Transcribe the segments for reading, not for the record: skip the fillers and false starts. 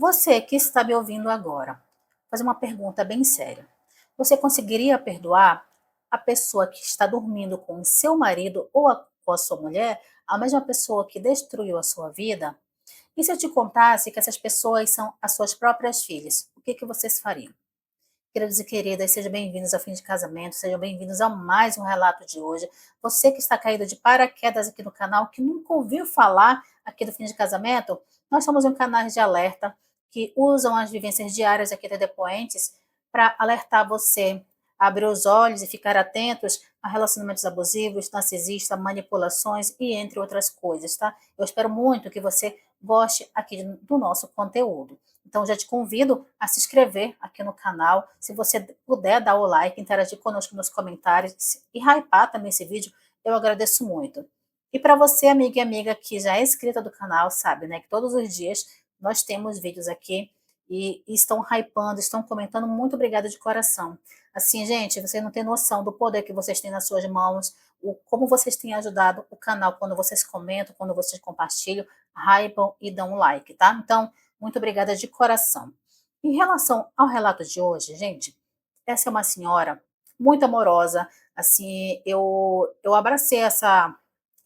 Você que está me ouvindo agora, vou fazer uma pergunta bem séria. Você conseguiria perdoar a pessoa que está dormindo com o seu marido ou com a sua mulher, a mesma pessoa que destruiu a sua vida? E se eu te contasse que essas pessoas são as suas próprias filhas, o que que vocês fariam? Queridos e queridas, sejam bem-vindos ao Fim de Casamento, sejam bem-vindos a mais um relato de hoje. Você que está caído de paraquedas aqui no canal, que nunca ouviu falar aqui do Fim de Casamento, nós somos um canal de alerta que usam as vivências diárias aqui de depoentes para alertar você a abrir os olhos e ficar atentos a relacionamentos abusivos, narcisistas, manipulações e entre outras coisas, tá? Eu espero muito que você goste aqui do nosso conteúdo. Então, já te convido a se inscrever aqui no canal. Se você puder dar o like, interagir conosco nos comentários e hypar também esse vídeo, eu agradeço muito. E para você, amiga e amiga que já é inscrita do canal, sabe, né, que todos os dias nós temos vídeos aqui e estão hypando, estão comentando, muito obrigada de coração. Assim, gente, vocês não têm noção do poder que vocês têm nas suas mãos, como vocês têm ajudado o canal quando vocês comentam, quando vocês compartilham, hypam e dão um like, tá? Então, muito obrigada de coração. Em relação ao relato de hoje, gente, essa é uma senhora muito amorosa. Assim, eu abracei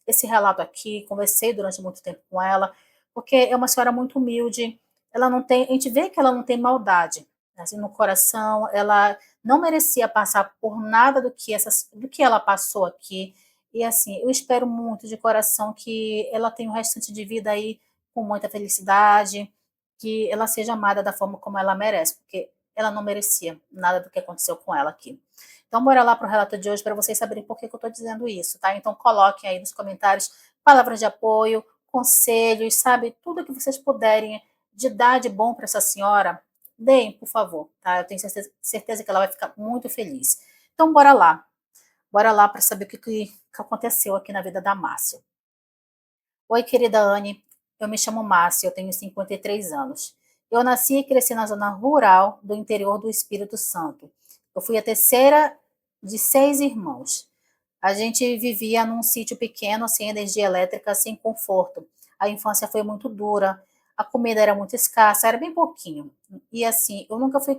esse relato aqui, conversei durante muito tempo com ela, porque é uma senhora muito humilde. Ela não tem, a gente vê que ela não tem maldade, assim, no coração. Ela não merecia passar por nada do que ela passou aqui. E assim, eu espero muito de coração que ela tenha o restante de vida aí com muita felicidade, que ela seja amada da forma como ela merece, porque ela não merecia nada do que aconteceu com ela aqui. Então, bora lá para o relato de hoje para vocês saberem por que eu estou dizendo isso, tá? Então, coloquem aí nos comentários palavras de apoio, conselhos, sabe? Tudo que vocês puderem de dar de bom para essa senhora, deem, por favor, tá? Eu tenho certeza que ela vai ficar muito feliz. Então, bora lá. Bora lá para saber que aconteceu aqui na vida da Márcia. Oi, querida Anne, eu me chamo Márcia, eu tenho 53 anos. Eu nasci e cresci na zona rural do interior do Espírito Santo. Eu fui a terceira de 6 irmãos. A gente vivia num sítio pequeno, sem energia elétrica, sem conforto. A infância foi muito dura, a comida era muito escassa, era bem pouquinho. E assim, eu nunca fui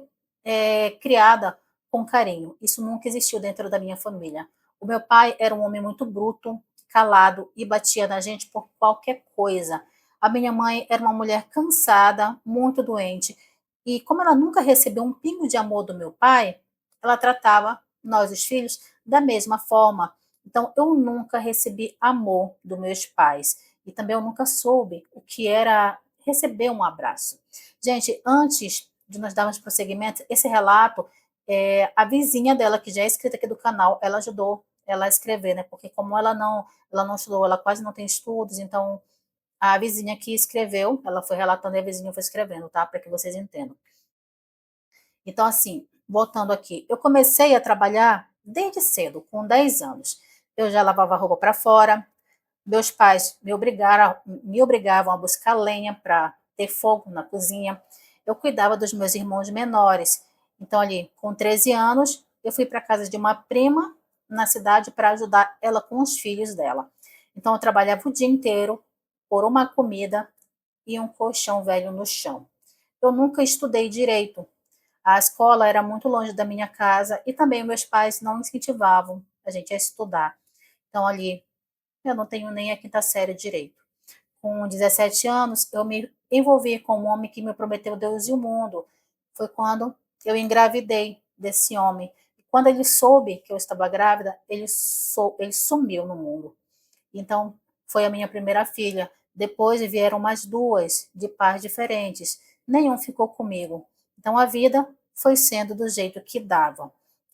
criada com carinho. Isso nunca existiu dentro da minha família. O meu pai era um homem muito bruto, calado e batia na gente por qualquer coisa. A minha mãe era uma mulher cansada, muito doente. E como ela nunca recebeu um pingo de amor do meu pai, ela tratava nós, os filhos, da mesma forma. Então, eu nunca recebi amor dos meus pais. E também eu nunca soube o que era receber um abraço. Gente, antes de nós darmos prosseguimento, esse relato, a vizinha dela, que já é inscrita aqui do canal, ela ajudou ela a escrever, né? Porque como ela não estudou, ela quase não tem estudos, então a vizinha que escreveu, ela foi relatando e a vizinha foi escrevendo, tá? Para que vocês entendam. Então, assim, voltando aqui, eu comecei a trabalhar desde cedo, com 10 anos. Eu já lavava roupa para fora, meus pais me obrigavam a buscar lenha para ter fogo na cozinha. Eu cuidava dos meus irmãos menores. Então, ali, com 13 anos, eu fui para a casa de uma prima na cidade para ajudar ela com os filhos dela. Então, eu trabalhava o dia inteiro por uma comida e um colchão velho no chão. Eu nunca estudei direito. A escola era muito longe da minha casa e também meus pais não incentivavam a gente a estudar. Então, ali, eu não tenho nem a quinta série direito. Com 17 anos, eu me envolvi com um homem que me prometeu Deus e o mundo. Foi quando eu engravidei desse homem. E quando ele soube que eu estava grávida, ele sumiu no mundo. Então, foi a minha primeira filha. Depois vieram mais duas, de pais diferentes. Nenhum ficou comigo. Então, a vida foi sendo do jeito que dava.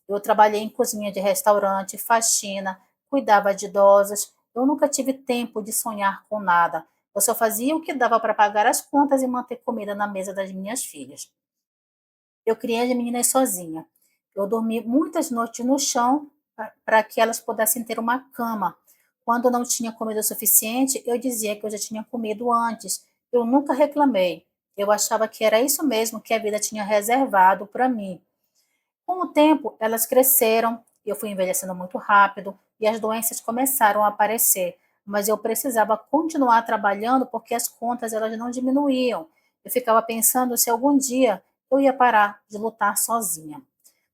Eu trabalhei em cozinha de restaurante, faxina, cuidava de idosas. Eu nunca tive tempo de sonhar com nada. Eu só fazia o que dava para pagar as contas e manter comida na mesa das minhas filhas. Eu criei as meninas sozinha. Eu dormi muitas noites no chão para que elas pudessem ter uma cama. Quando não tinha comida o suficiente, eu dizia que eu já tinha comido antes. Eu nunca reclamei. Eu achava que era isso mesmo que a vida tinha reservado para mim. Com o tempo, elas cresceram, eu fui envelhecendo muito rápido e as doenças começaram a aparecer, mas eu precisava continuar trabalhando porque as contas elas não diminuíam. eu ficava pensando se algum dia eu ia parar de lutar sozinha.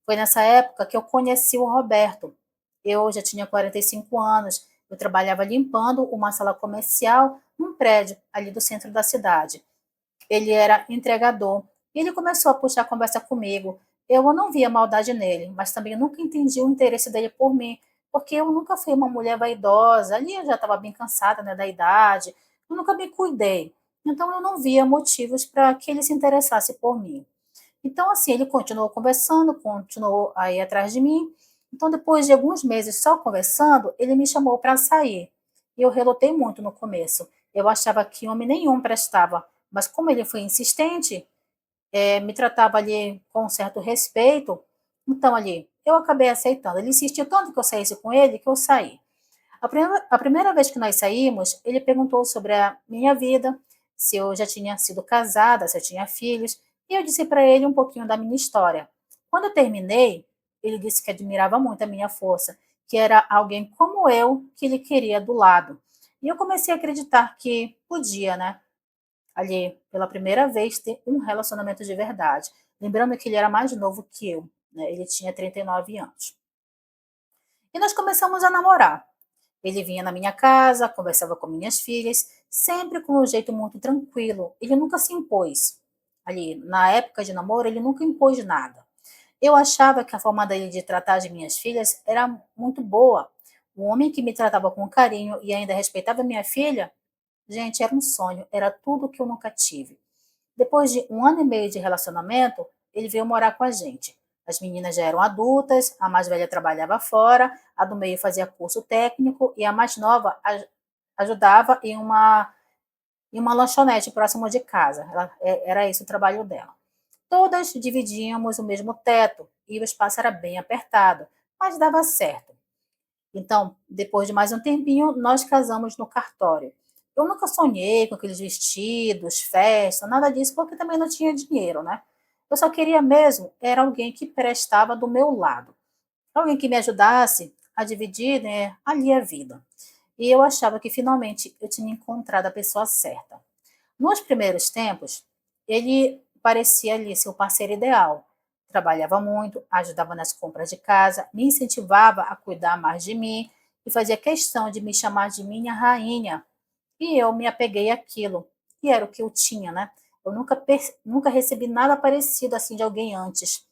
Foi nessa época que eu conheci o Roberto. Eu já tinha 45 anos, eu trabalhava limpando uma sala comercial num prédio ali do centro da cidade. Ele era entregador. E ele começou a puxar a conversa comigo. Eu não via maldade nele, mas também nunca entendi o interesse dele por mim, porque eu nunca fui uma mulher vaidosa. Ali eu já estava bem cansada, né, da idade. Eu nunca me cuidei. Então eu não via motivos para que ele se interessasse por mim. Então, assim, ele continuou conversando, continuou aí atrás de mim. Então, depois de alguns meses só conversando, ele me chamou para sair. E eu relutei muito no começo. Eu achava que homem nenhum prestava. Mas como ele foi insistente, me tratava ali com um certo respeito, então ali, eu acabei aceitando. Ele insistiu tanto que eu saísse com ele, que eu saí. A primeira vez que nós saímos, ele perguntou sobre a minha vida, se eu já tinha sido casada, se eu tinha filhos, e eu disse para ele um pouquinho da minha história. Quando eu terminei, ele disse que admirava muito a minha força, que era alguém como eu que ele queria do lado. E eu comecei a acreditar que podia, né? Ali, pela primeira vez, ter um relacionamento de verdade. Lembrando que ele era mais novo que eu, né? Ele tinha 39 anos. E nós começamos a namorar. Ele vinha na minha casa, conversava com minhas filhas, sempre com um jeito muito tranquilo. Ele nunca se impôs. Ali, na época de namoro, ele nunca impôs nada. Eu achava que a forma dele de tratar as minhas filhas era muito boa. Um homem que me tratava com carinho e ainda respeitava minha filha, gente, era um sonho, era tudo que eu nunca tive. Depois de 1 ano e meio de relacionamento, ele veio morar com a gente. As meninas já eram adultas, a mais velha trabalhava fora, a do meio fazia curso técnico e a mais nova ajudava em uma lanchonete próximo de casa. Era esse o trabalho dela. Todas dividíamos o mesmo teto e o espaço era bem apertado, mas dava certo. Então, depois de mais um tempinho, nós casamos no cartório. Eu nunca sonhei com aqueles vestidos, festa, nada disso, porque também não tinha dinheiro, né? Eu só queria mesmo era alguém que prestava do meu lado, alguém que me ajudasse a dividir, né, ali a vida. E eu achava que finalmente eu tinha encontrado a pessoa certa. Nos primeiros tempos, ele parecia ali ser o parceiro ideal. Trabalhava muito, ajudava nas compras de casa, me incentivava a cuidar mais de mim e fazia questão de me chamar de minha rainha. E eu me apeguei àquilo, e era o que eu tinha, né? Eu nunca recebi nada parecido assim de alguém antes.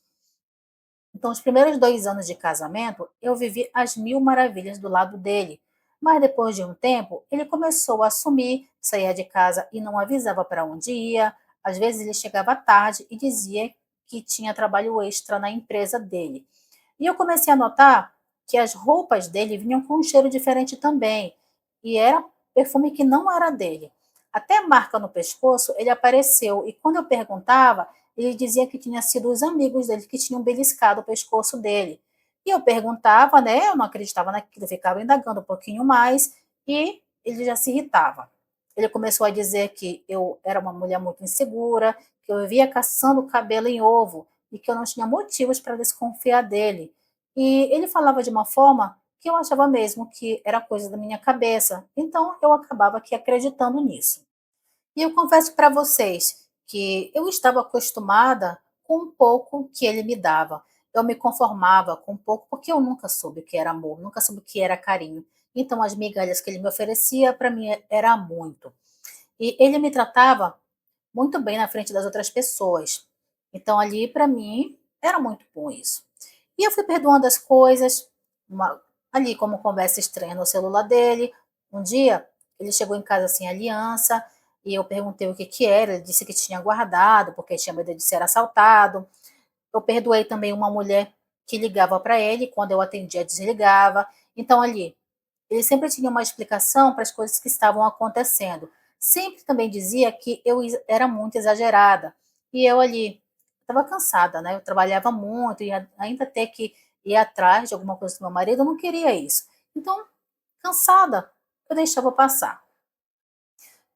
Então, os primeiros 2 anos de casamento, eu vivi as mil maravilhas do lado dele. Mas depois de um tempo, ele começou a sumir, saía de casa e não avisava para onde ia. Às vezes ele chegava tarde e dizia que tinha trabalho extra na empresa dele. E eu comecei a notar que as roupas dele vinham com um cheiro diferente também. E era perfume que não era dele. Até marca no pescoço ele apareceu. E quando eu perguntava, ele dizia que tinha sido os amigos dele que tinham beliscado o pescoço dele. E eu perguntava, né? Eu não acreditava naquilo, eu ficava indagando um pouquinho mais e ele já se irritava. Ele começou a dizer que eu era uma mulher muito insegura, que eu vivia caçando cabelo em ovo e que eu não tinha motivos para desconfiar dele. E ele falava de uma forma que eu achava mesmo que era coisa da minha cabeça. Então eu acabava aqui acreditando nisso. E eu confesso para vocês que eu estava acostumada com um pouco que ele me dava. Eu me conformava com um pouco porque eu nunca soube o que era amor, nunca soube o que era carinho. Então as migalhas que ele me oferecia para mim era muito. E ele me tratava muito bem na frente das outras pessoas. Então ali para mim era muito bom isso. E eu fui perdoando as coisas, ali como conversa estranha no celular dele. Um dia ele chegou em casa sem aliança e eu perguntei o que que era. Ele disse que tinha guardado porque tinha medo de ser assaltado. Eu perdoei também uma mulher que ligava para ele, quando eu atendia desligava. Então ali ele sempre tinha uma explicação para as coisas que estavam acontecendo. Sempre também dizia que eu era muito exagerada. E eu ali estava cansada, né? Eu trabalhava muito e ainda ter que ir atrás de alguma coisa do meu marido, eu não queria isso. Então, cansada, eu deixava passar.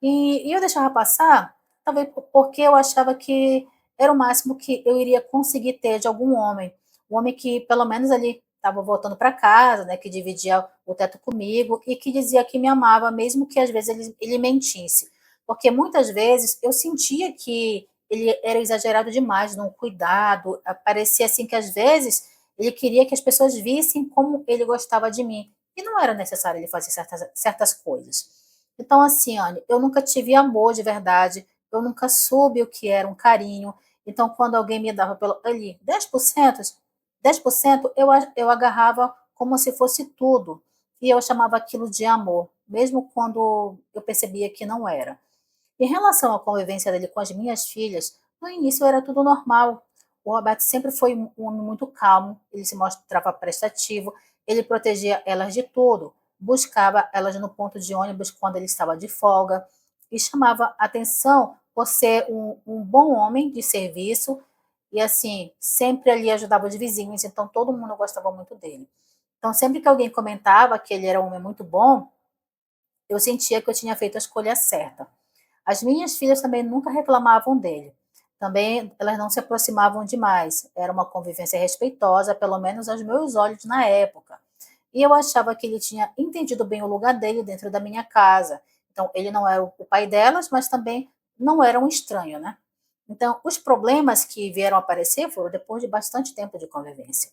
E eu deixava passar, talvez porque eu achava que era o máximo que eu iria conseguir ter de algum homem. Um homem que, pelo menos, ali estava voltando para casa, né, que dividia o teto comigo e que dizia que me amava, mesmo que às vezes ele mentisse. porque muitas vezes eu sentia que ele era exagerado demais no cuidado, parecia assim que às vezes ele queria que as pessoas vissem como ele gostava de mim, e não era necessário ele fazer certas coisas. Então, assim, olha, eu nunca tive amor de verdade, eu nunca soube o que era um carinho. Então, quando alguém me dava pelo, ali 10%, 10% eu agarrava como se fosse tudo. E eu chamava aquilo de amor, mesmo quando eu percebia que não era. Em relação à convivência dele com as minhas filhas, no início era tudo normal. O Roberto sempre foi um homem muito calmo, ele se mostrava prestativo, ele protegia elas de tudo, buscava elas no ponto de ônibus quando ele estava de folga e chamava atenção por ser um bom homem de serviço e assim, sempre ali ajudava os vizinhos, então todo mundo gostava muito dele. Então sempre que alguém comentava que ele era um homem muito bom, eu sentia que eu tinha feito a escolha certa. As minhas filhas também nunca reclamavam dele. Também elas não se aproximavam demais. Era uma convivência respeitosa, pelo menos aos meus olhos na época. E eu achava que ele tinha entendido bem o lugar dele dentro da minha casa. Então, ele não era o pai delas, mas também não era um estranho, né? Então, os problemas que vieram aparecer foram depois de bastante tempo de convivência.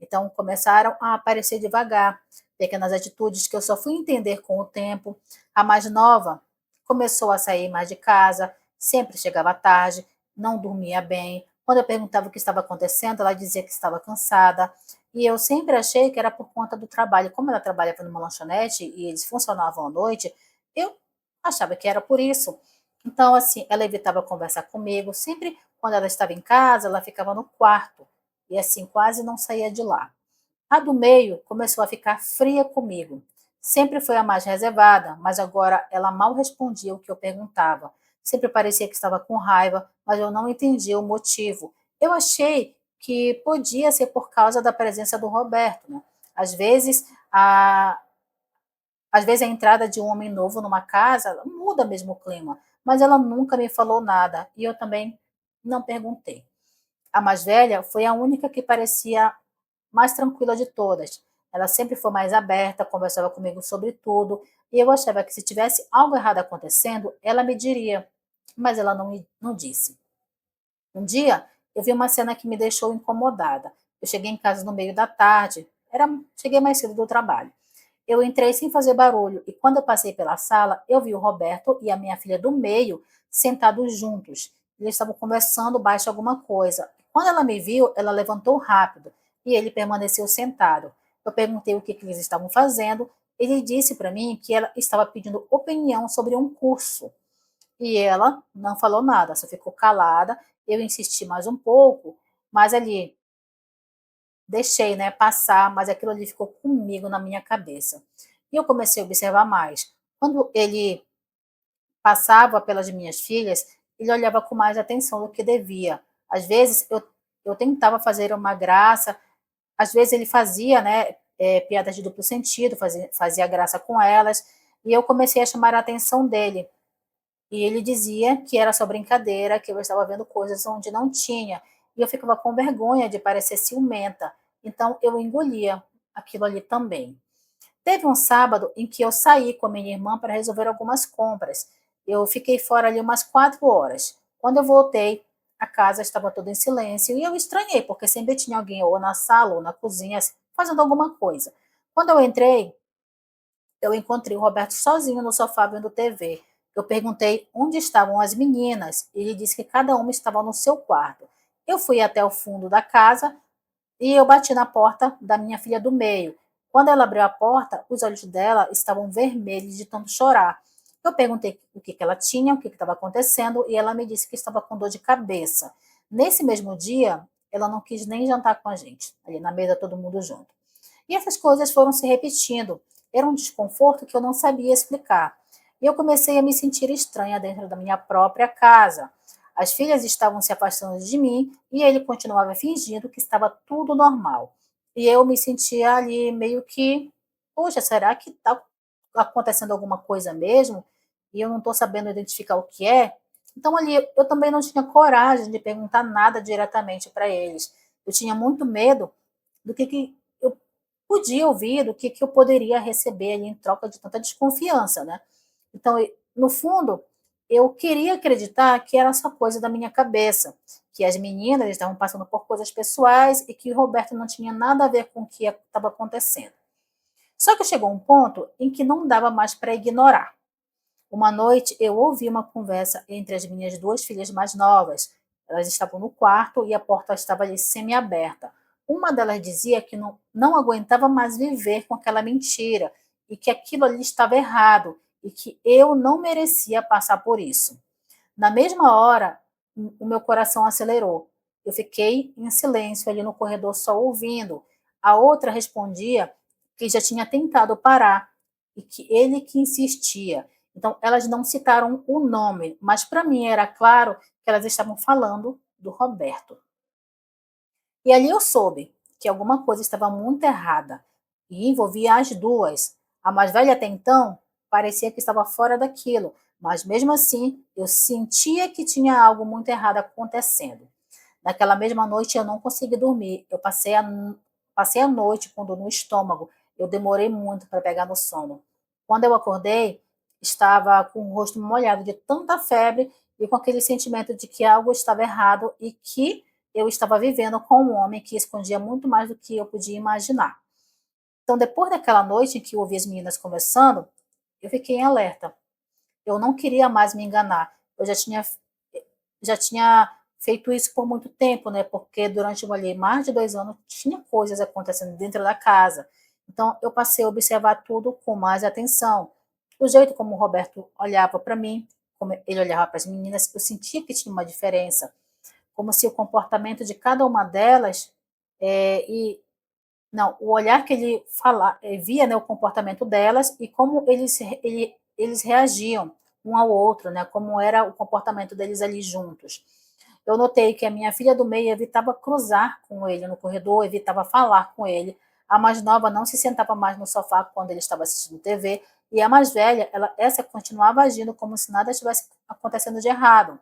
Então, começaram a aparecer devagar, pequenas atitudes que eu só fui entender com o tempo. A mais nova começou a sair mais de casa, sempre chegava tarde, não dormia bem. Quando eu perguntava o que estava acontecendo, ela dizia que estava cansada. E eu sempre achei que era por conta do trabalho. Como ela trabalhava numa lanchonete e eles funcionavam à noite, eu achava que era por isso. Então, assim, ela evitava conversar comigo. Sempre quando ela estava em casa, ela ficava no quarto. E assim, quase não saía de lá. A do meio começou a ficar fria comigo. Sempre foi a mais reservada, mas agora ela mal respondia o que eu perguntava. Sempre parecia que estava com raiva, mas eu não entendia o motivo. Eu achei que podia ser por causa da presença do Roberto, né? Às vezes, a, às vezes a entrada de um homem novo numa casa muda mesmo o clima, mas ela nunca me falou nada e eu também não perguntei. A mais velha foi a única que parecia mais tranquila de todas. Ela sempre foi mais aberta, conversava comigo sobre tudo, e eu achava que se tivesse algo errado acontecendo, ela me diria, mas ela não disse. Um dia, eu vi uma cena que me deixou incomodada. Eu cheguei em casa no meio da tarde, cheguei mais cedo do trabalho. Eu entrei sem fazer barulho e quando eu passei pela sala, eu vi o Roberto e a minha filha do meio sentados juntos. Eles estavam conversando baixo alguma coisa. Quando ela me viu, ela levantou rápido e ele permaneceu sentado. Eu perguntei o que eles estavam fazendo. Ele disse para mim que ela estava pedindo opinião sobre um curso. E ela não falou nada, só ficou calada. Eu insisti mais um pouco, mas ali deixei, né, passar, mas aquilo ali ficou comigo na minha cabeça. E eu comecei a observar mais. Quando ele passava pelas minhas filhas, ele olhava com mais atenção do que devia. Às vezes eu tentava fazer uma graça, às vezes ele fazia, né, piadas de duplo sentido, fazia graça com elas, e eu comecei a chamar a atenção dele. E ele dizia que era só brincadeira, que eu estava vendo coisas onde não tinha. E eu ficava com vergonha de parecer ciumenta. Então eu engolia aquilo ali também. Teve um sábado em que eu saí com a minha irmã para resolver algumas compras. Eu fiquei fora ali umas 4 horas. Quando eu voltei, a casa estava toda em silêncio e eu estranhei, porque sempre tinha alguém ou na sala ou na cozinha fazendo alguma coisa. Quando eu entrei, eu encontrei o Roberto sozinho no sofá vendo TV. Eu perguntei onde estavam as meninas e ele disse que cada uma estava no seu quarto. Eu fui até o fundo da casa e eu bati na porta da minha filha do meio. Quando ela abriu a porta, os olhos dela estavam vermelhos de tanto chorar. Eu perguntei o que ela tinha, o que estava acontecendo, e ela me disse que estava com dor de cabeça. Nesse mesmo dia, ela não quis nem jantar com a gente, ali na mesa, todo mundo junto. E essas coisas foram se repetindo. Era um desconforto que eu não sabia explicar. E eu comecei a me sentir estranha dentro da minha própria casa. As filhas estavam se afastando de mim e ele continuava fingindo que estava tudo normal. E eu me sentia ali meio que, poxa, será que está acontecendo alguma coisa mesmo? E eu não estou sabendo identificar o que é? Então ali eu também não tinha coragem de perguntar nada diretamente para eles. Eu tinha muito medo do que eu podia ouvir, do que eu poderia receber ali em troca de tanta desconfiança, né? Então, no fundo, eu queria acreditar que era só coisa da minha cabeça, que as meninas estavam passando por coisas pessoais e que o Roberto não tinha nada a ver com o que estava acontecendo. Só que chegou um ponto em que não dava mais para ignorar. Uma noite eu ouvi uma conversa entre as minhas duas filhas mais novas. Elas estavam no quarto e a porta estava ali semi-aberta. Uma delas dizia que não aguentava mais viver com aquela mentira e que aquilo ali estava errado e que eu não merecia passar por isso. Na mesma hora, o meu coração acelerou. Eu fiquei em silêncio ali no corredor só ouvindo. A outra respondia que já tinha tentado parar e que ele que insistia. Então, elas não citaram o nome, mas para mim era claro que elas estavam falando do Roberto. E ali eu soube que alguma coisa estava muito errada e envolvia as duas. A mais velha até então parecia que estava fora daquilo, mas mesmo assim eu sentia que tinha algo muito errado acontecendo. Naquela mesma noite eu não consegui dormir. Eu passei a noite com dor no estômago. Eu demorei muito para pegar no sono. Quando eu acordei, estava com o rosto molhado de tanta febre e com aquele sentimento de que algo estava errado e que eu estava vivendo com um homem que escondia muito mais do que eu podia imaginar. Então, depois daquela noite em que eu ouvi as meninas conversando, eu fiquei em alerta. Eu não queria mais me enganar. Eu já tinha feito isso por muito tempo, né? Porque durante ali, mais de 2 anos tinha coisas acontecendo dentro da casa. Então eu passei a observar tudo com mais atenção. O jeito como o Roberto olhava para mim, como ele olhava para as meninas, eu sentia que tinha uma diferença, como se o comportamento de cada uma delas e não, o olhar que ele via, né, o comportamento delas e como eles reagiam um ao outro, né, como era o comportamento deles ali juntos. Eu notei que a minha filha do meio evitava cruzar com ele no corredor, evitava falar com ele. A mais nova não se sentava mais no sofá quando ele estava assistindo TV. E a mais velha, essa continuava agindo como se nada estivesse acontecendo de errado.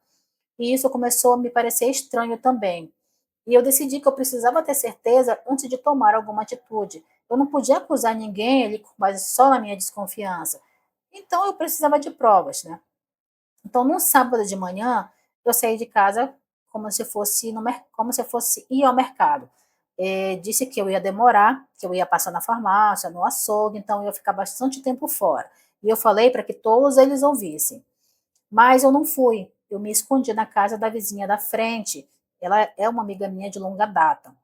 E isso começou a me parecer estranho também. E eu decidi que eu precisava ter certeza antes de tomar alguma atitude. Eu não podia acusar ninguém ali com base só na minha desconfiança. Então eu precisava de provas, né? Então, no sábado de manhã, eu saí de casa como se fosse ir ao mercado. Disse que eu ia demorar, que eu ia passar na farmácia, no açougue, então eu ia ficar bastante tempo fora. E eu falei para que todos eles ouvissem. Mas eu não fui. Eu me escondi na casa da vizinha da frente. Ela é uma amiga minha de longa data.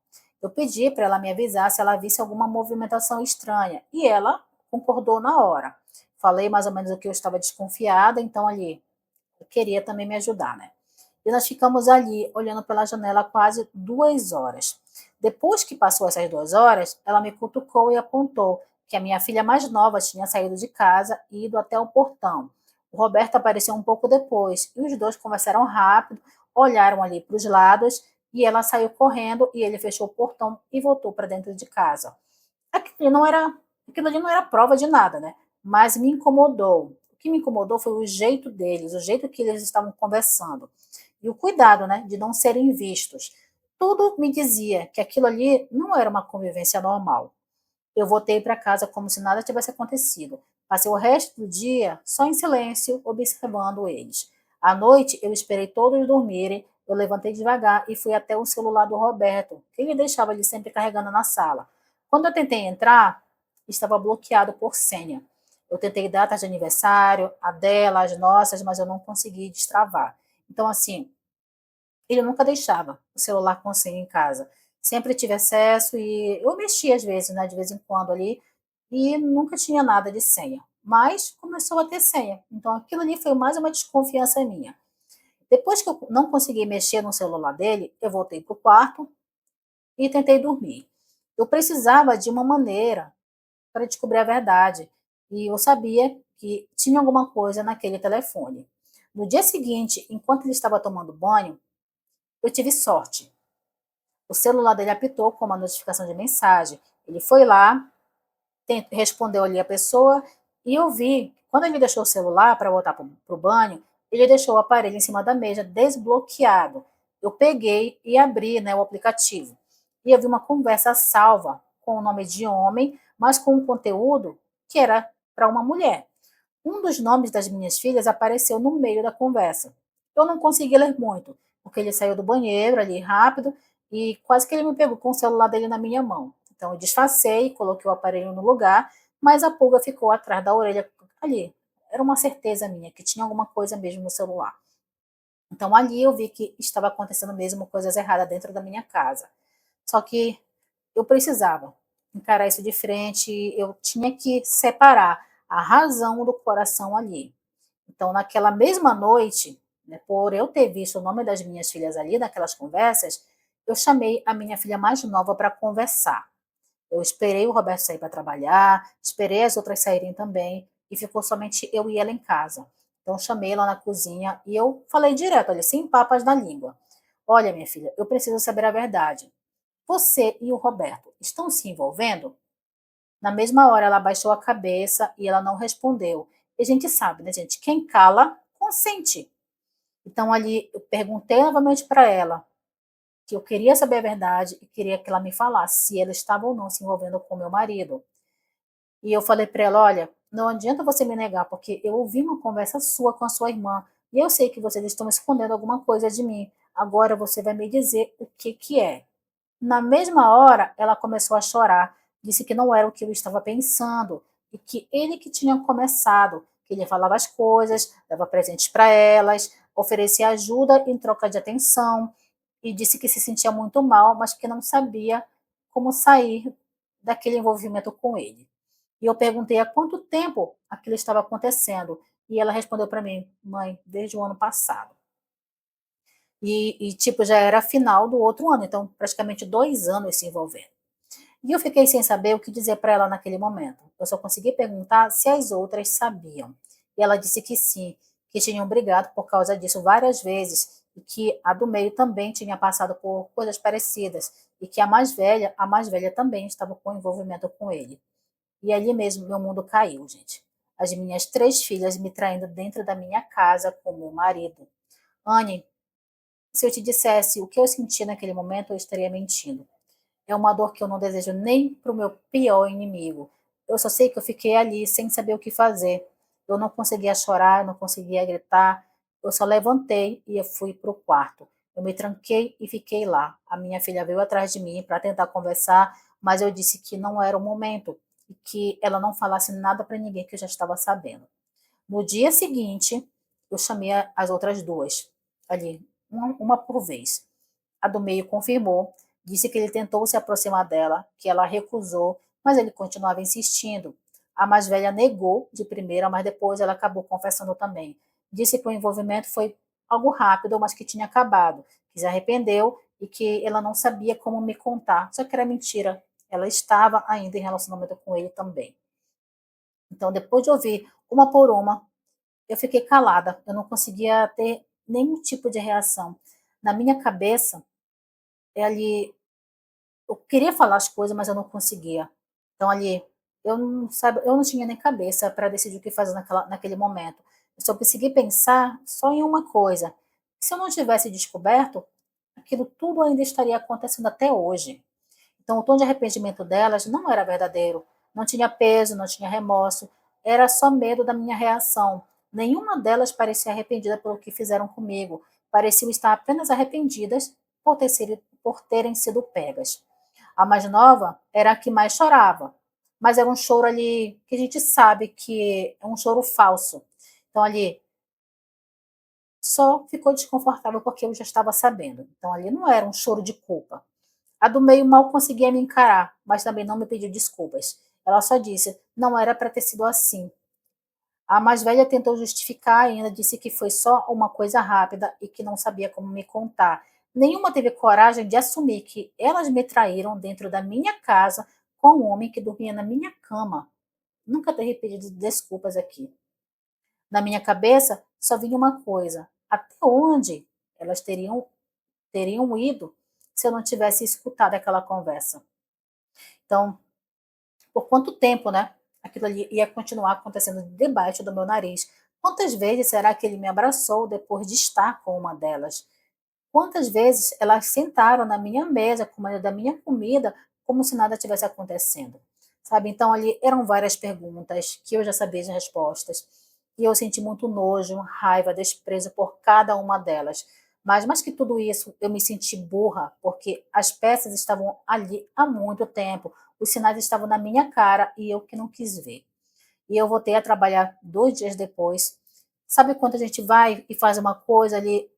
Eu pedi para ela me avisar se ela visse alguma movimentação estranha. E ela concordou na hora. Falei mais ou menos o que eu estava desconfiada, então ali eu queria também me ajudar, né? E nós ficamos ali, olhando pela janela, quase 2 horas. Depois que passou essas 2 horas, ela me cutucou e apontou que a minha filha mais nova tinha saído de casa e ido até o portão. O Roberto apareceu um pouco depois e os dois conversaram rápido, olharam ali para os lados e ela saiu correndo e ele fechou o portão e voltou para dentro de casa. Aquilo ali não era prova de nada, né? Mas me incomodou. O que me incomodou foi o jeito deles, o jeito que eles estavam conversando. E o cuidado, né, de não serem vistos. Tudo me dizia que aquilo ali não era uma convivência normal. Eu voltei para casa como se nada tivesse acontecido. Passei o resto do dia só em silêncio, observando eles. À noite, eu esperei todos dormirem. Eu levantei devagar e fui até o celular do Roberto, que ele deixava ele sempre carregando na sala. Quando eu tentei entrar, estava bloqueado por senha. Eu tentei datas de aniversário, a dela, as nossas, mas eu não consegui destravar. Então, assim, ele nunca deixava o celular com senha em casa. Sempre tive acesso e eu mexia às vezes, né, de vez em quando ali, e nunca tinha nada de senha. Mas começou a ter senha. Então aquilo ali foi mais uma desconfiança minha. Depois que eu não consegui mexer no celular dele, eu voltei para o quarto e tentei dormir. Eu precisava de uma maneira para descobrir a verdade. E eu sabia que tinha alguma coisa naquele telefone. No dia seguinte, enquanto ele estava tomando banho, eu tive sorte. O celular dele apitou com uma notificação de mensagem. Ele foi lá, respondeu ali a pessoa e eu vi, quando ele deixou o celular para voltar para o banho, ele deixou o aparelho em cima da mesa desbloqueado. Eu peguei e abri, né, o aplicativo. E eu vi uma conversa salva com o nome de homem, mas com um conteúdo que era para uma mulher. Um dos nomes das minhas filhas apareceu no meio da conversa. Eu não consegui ler muito, porque ele saiu do banheiro ali rápido e quase que ele me pegou com o celular dele na minha mão. Então eu disfarcei, coloquei o aparelho no lugar, mas a pulga ficou atrás da orelha ali. Era uma certeza minha que tinha alguma coisa mesmo no celular. Então ali eu vi que estava acontecendo mesmo coisas erradas dentro da minha casa. Só que eu precisava encarar isso de frente, eu tinha que separar a razão do coração ali. Então, naquela mesma noite, né, por eu ter visto o nome das minhas filhas ali naquelas conversas, eu chamei a minha filha mais nova para conversar. Eu esperei o Roberto sair para trabalhar, esperei as outras saírem também, e ficou somente eu e ela em casa. Então, eu chamei ela na cozinha e eu falei direto, olha, sem papas na língua. Olha, minha filha, eu preciso saber a verdade. Você e o Roberto estão se envolvendo? Na mesma hora, ela baixou a cabeça e ela não respondeu. E a gente sabe, né, gente? Quem cala, consente. Então, ali, eu perguntei novamente para ela que eu queria saber a verdade e queria que ela me falasse se ela estava ou não se envolvendo com meu marido. E eu falei para ela: olha, não adianta você me negar, porque eu ouvi uma conversa sua com a sua irmã e eu sei que vocês estão escondendo alguma coisa de mim. Agora você vai me dizer o que que é. Na mesma hora, ela começou a chorar, disse que não era o que eu estava pensando e que ele que tinha começado, que ele falava as coisas, dava presentes para elas, oferecia ajuda em troca de atenção e disse que se sentia muito mal, mas que não sabia como sair daquele envolvimento com ele. E eu perguntei há quanto tempo aquilo estava acontecendo e ela respondeu para mim: mãe, desde o ano passado. Tipo, já era final do outro ano, então praticamente 2 anos se envolvendo. E eu fiquei sem saber o que dizer para ela naquele momento. Eu só consegui perguntar se as outras sabiam. E ela disse que sim, que tinham brigado por causa disso várias vezes e que a do meio também tinha passado por coisas parecidas e que a mais velha também estava com envolvimento com ele. E ali mesmo meu mundo caiu, gente. As minhas 3 filhas me traindo dentro da minha casa como marido. Anne, se eu te dissesse o que eu senti naquele momento, eu estaria mentindo. É uma dor que eu não desejo nem para o meu pior inimigo. Eu só sei que eu fiquei ali sem saber o que fazer. Eu não conseguia chorar, eu não conseguia gritar. Eu só levantei e eu fui para o quarto. Eu me tranquei e fiquei lá. A minha filha veio atrás de mim para tentar conversar, mas eu disse que não era o momento e que ela não falasse nada para ninguém que eu já estava sabendo. No dia seguinte, eu chamei as outras duas, ali, uma por vez. A do meio confirmou, disse que ele tentou se aproximar dela, que ela recusou, mas ele continuava insistindo. A mais velha negou de primeira, mas depois ela acabou confessando também. Disse que o envolvimento foi algo rápido, mas que tinha acabado, que se arrependeu e que ela não sabia como me contar. Só que era mentira. Ela estava ainda em relacionamento com ele também. Então, depois de ouvir uma por uma, eu fiquei calada. Eu não conseguia ter nenhum tipo de reação. Na minha cabeça, ali eu queria falar as coisas, mas eu não conseguia. Então ali, eu não tinha nem cabeça para decidir o que fazer naquele momento. Eu só consegui pensar só em uma coisa. Se eu não tivesse descoberto, aquilo tudo ainda estaria acontecendo até hoje. Então o tom de arrependimento delas não era verdadeiro. Não tinha peso, não tinha remorso. Era só medo da minha reação. Nenhuma delas parecia arrependida pelo que fizeram comigo. Pareciam estar apenas arrependidas por terem sido pegas. A mais nova era a que mais chorava, mas era um choro ali que a gente sabe que é um choro falso. Então ali só ficou desconfortável porque eu já estava sabendo. Então ali não era um choro de culpa. A do meio mal conseguia me encarar, mas também não me pediu desculpas. Ela só disse: não era para ter sido assim. A mais velha tentou justificar ainda, disse que foi só uma coisa rápida e que não sabia como me contar. Nenhuma teve coragem de assumir que elas me traíram dentro da minha casa com um homem que dormia na minha cama. Nunca teve pedido desculpas aqui. Na minha cabeça só vinha uma coisa: até onde elas teriam ido se eu não tivesse escutado aquela conversa? Então, por quanto tempo, né? Aquilo ali ia continuar acontecendo debaixo do meu nariz. Quantas vezes será que ele me abraçou depois de estar com uma delas? Quantas vezes elas sentaram na minha mesa, comendo da minha comida, como se nada tivesse acontecendo? Sabe? Então, ali eram várias perguntas que eu já sabia as respostas. e eu senti muito nojo, raiva, desprezo por cada uma delas. Mas mais que tudo isso, eu me senti burra, porque as peças estavam ali há muito tempo, os sinais estavam na minha cara e eu que não quis ver. E eu voltei a trabalhar 2 dias depois. Sabe quando a gente vai e faz uma coisa ali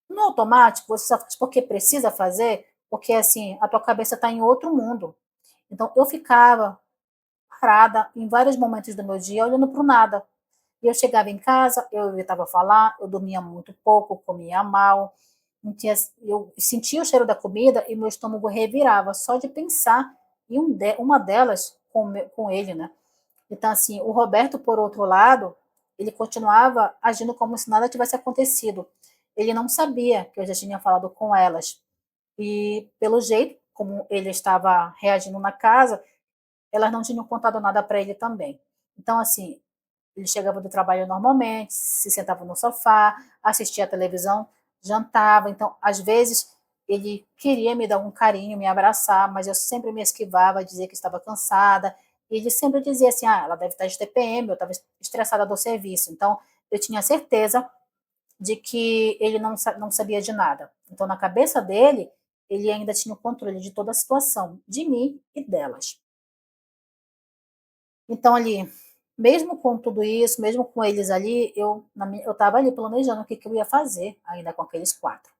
no automático, você só faz porque precisa fazer, porque assim, a tua cabeça está em outro mundo. Então eu ficava parada em vários momentos do meu dia olhando para o nada. E eu chegava em casa, eu evitava falar, eu dormia muito pouco, comia mal, não tinha, eu sentia o cheiro da comida e meu estômago revirava só de pensar em uma delas com ele, né? Então, assim, o Roberto, por outro lado, ele continuava agindo como se nada tivesse acontecido. Ele não sabia que eu já tinha falado com elas. E, pelo jeito, como ele estava reagindo na casa, elas não tinham contado nada para ele também. Então, assim, ele chegava do trabalho normalmente, se sentava no sofá, assistia a televisão, jantava. Então, às vezes, ele queria me dar um carinho, me abraçar, mas eu sempre me esquivava, dizia que estava cansada. E ele sempre dizia assim: ah, ela deve estar de TPM, eu estava estressada do serviço. Então, eu tinha certeza de que ele não sabia de nada. Então, na cabeça dele, ele ainda tinha o controle de toda a situação, de mim e delas. Então, ali, mesmo com tudo isso, mesmo com eles ali, eu estava ali planejando o que, que eu ia fazer ainda com aqueles 4.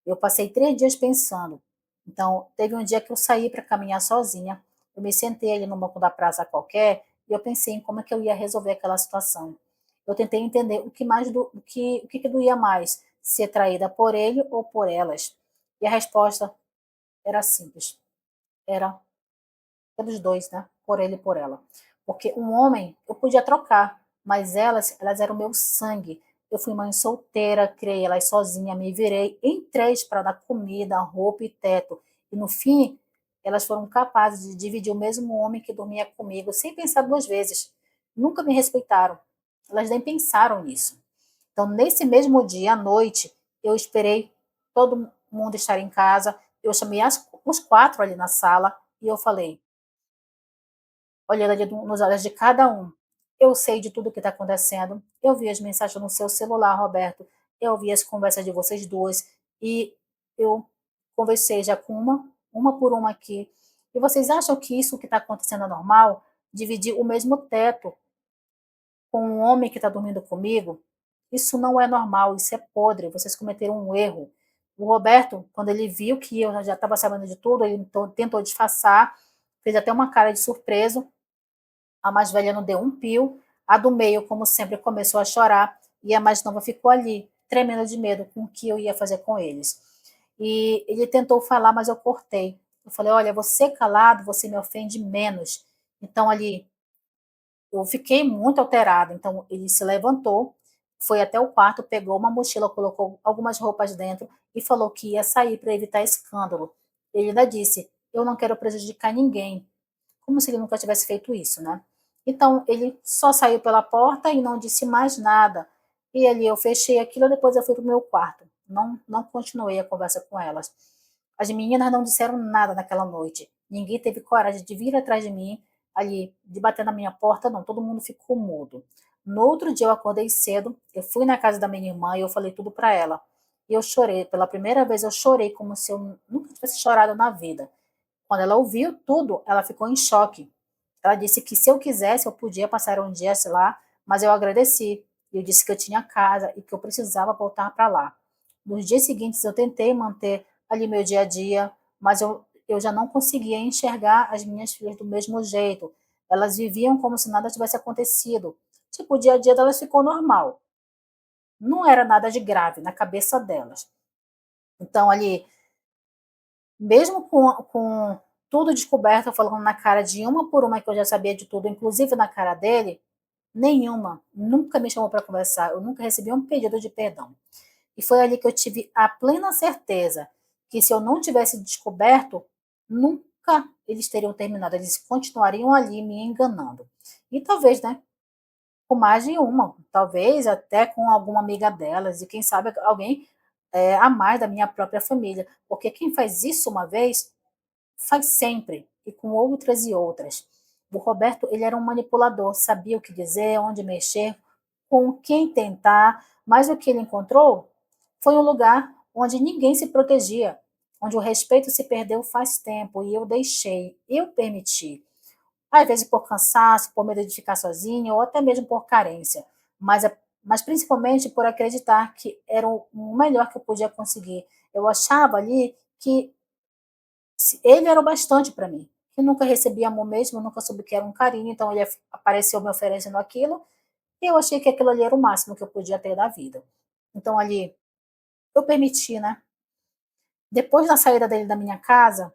Eu passei 3 dias pensando. Então, teve um dia que eu saí para caminhar sozinha, eu me sentei ali no banco da praça qualquer e eu pensei em como é que eu ia resolver aquela situação. Eu tentei entender o que doía mais, ser traída por ele ou por elas. E a resposta era simples, era pelos dois, né? Por ele e por ela. Porque um homem eu podia trocar, mas elas eram meu sangue. Eu fui mãe solteira, criei elas sozinha, me virei em 3 para dar comida, roupa e teto. E no fim, elas foram capazes de dividir o mesmo homem que dormia comigo, sem pensar 2 vezes. Nunca me respeitaram. Elas nem pensaram nisso. Então, nesse mesmo dia, à noite, eu esperei todo mundo estar em casa. Eu chamei os 4 ali na sala e eu falei: olhando ali nos olhos de cada um. Eu sei de tudo que está acontecendo. Eu vi as mensagens no seu celular, Roberto. Eu vi as conversas de vocês duas. E eu conversei já com uma por uma aqui. E vocês acham que isso que está acontecendo é normal? Dividir o mesmo teto com um homem que está dormindo comigo? Isso não é normal, isso é podre. Vocês cometeram um erro. O Roberto, quando ele viu que eu já estava sabendo de tudo, ele tentou disfarçar, fez até uma cara de surpreso. A mais velha não deu um pio, a do meio, como sempre, começou a chorar e a mais nova ficou ali, tremendo de medo com o que eu ia fazer com eles. E ele tentou falar, mas eu cortei. Eu falei: olha, você calado, você me ofende menos. Então, ali, eu fiquei muito alterada. Então, ele se levantou, foi até o quarto, pegou uma mochila, colocou algumas roupas dentro e falou que ia sair para evitar escândalo. Ele ainda disse: eu não quero prejudicar ninguém, como se ele nunca tivesse feito isso, né? Então, ele só saiu pela porta e não disse mais nada. E ali eu fechei aquilo, depois eu fui para o meu quarto. Não continuei a conversa com elas. As meninas não disseram nada naquela noite. Ninguém teve coragem de vir atrás de mim, ali, de bater na minha porta, não. Todo mundo ficou mudo. No outro dia eu acordei cedo, eu fui na casa da minha irmã e eu falei tudo para ela. E eu chorei, pela primeira vez eu chorei como se eu nunca tivesse chorado na vida. Quando ela ouviu tudo, ela ficou em choque. Ela disse que se eu quisesse, eu podia passar um dia lá, mas eu agradeci. Eu disse que eu tinha casa e que eu precisava voltar para lá. Nos dias seguintes, eu tentei manter ali meu dia a dia, mas eu já não conseguia enxergar as minhas filhas do mesmo jeito. Elas viviam como se nada tivesse acontecido. Tipo, o dia a dia delas ficou normal. Não era nada de grave na cabeça delas. Então, ali, mesmo com tudo descoberto, falando na cara de uma por uma que eu já sabia de tudo, inclusive na cara dele, nenhuma nunca me chamou para conversar, eu nunca recebi um pedido de perdão. E foi ali que eu tive a plena certeza que se eu não tivesse descoberto, nunca eles teriam terminado, eles continuariam ali me enganando. E talvez, né, com mais de uma, talvez até com alguma amiga delas, e quem sabe alguém a mais da minha própria família, porque quem faz isso uma vez faz sempre, e com outras e outras. O Roberto, ele era um manipulador, sabia o que dizer, onde mexer, com quem tentar, mas o que ele encontrou foi um lugar onde ninguém se protegia, onde o respeito se perdeu faz tempo e eu deixei, eu permiti. Às vezes por cansaço, por medo de ficar sozinha ou até mesmo por carência, mas principalmente por acreditar que era o melhor que eu podia conseguir. Eu achava ali que ele era o bastante para mim. Eu nunca recebi amor mesmo, eu nunca soube que era um carinho, então ele apareceu me oferecendo aquilo e eu achei que aquilo ali era o máximo que eu podia ter da vida. Então ali eu permiti, né? Depois da saída dele da minha casa,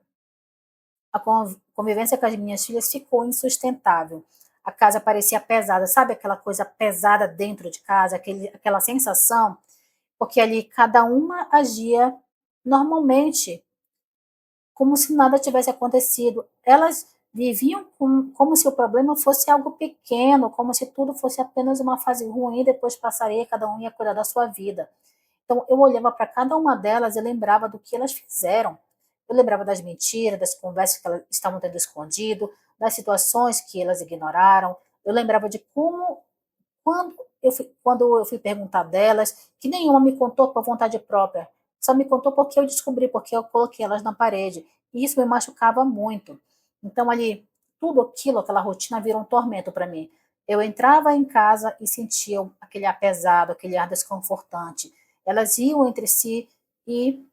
a convivência com as minhas filhas ficou insustentável. A casa parecia pesada, sabe aquela coisa pesada dentro de casa, aquela sensação? Porque ali cada uma agia normalmente, como se nada tivesse acontecido. Elas viviam como se o problema fosse algo pequeno, como se tudo fosse apenas uma fase ruim, depois passaria, cada um ia cuidar da sua vida. Então, eu olhava para cada uma delas e lembrava do que elas fizeram. Eu lembrava das mentiras, das conversas que elas estavam tendo escondido, das situações que elas ignoraram. Eu lembrava de quando eu fui perguntar delas, que nenhuma me contou por vontade própria. Só me contou porque eu descobri, porque eu coloquei elas na parede. E isso me machucava muito. Então, ali, tudo aquilo, aquela rotina virou um tormento para mim. Eu entrava em casa e sentia aquele ar pesado, aquele ar desconfortante. Elas iam entre si e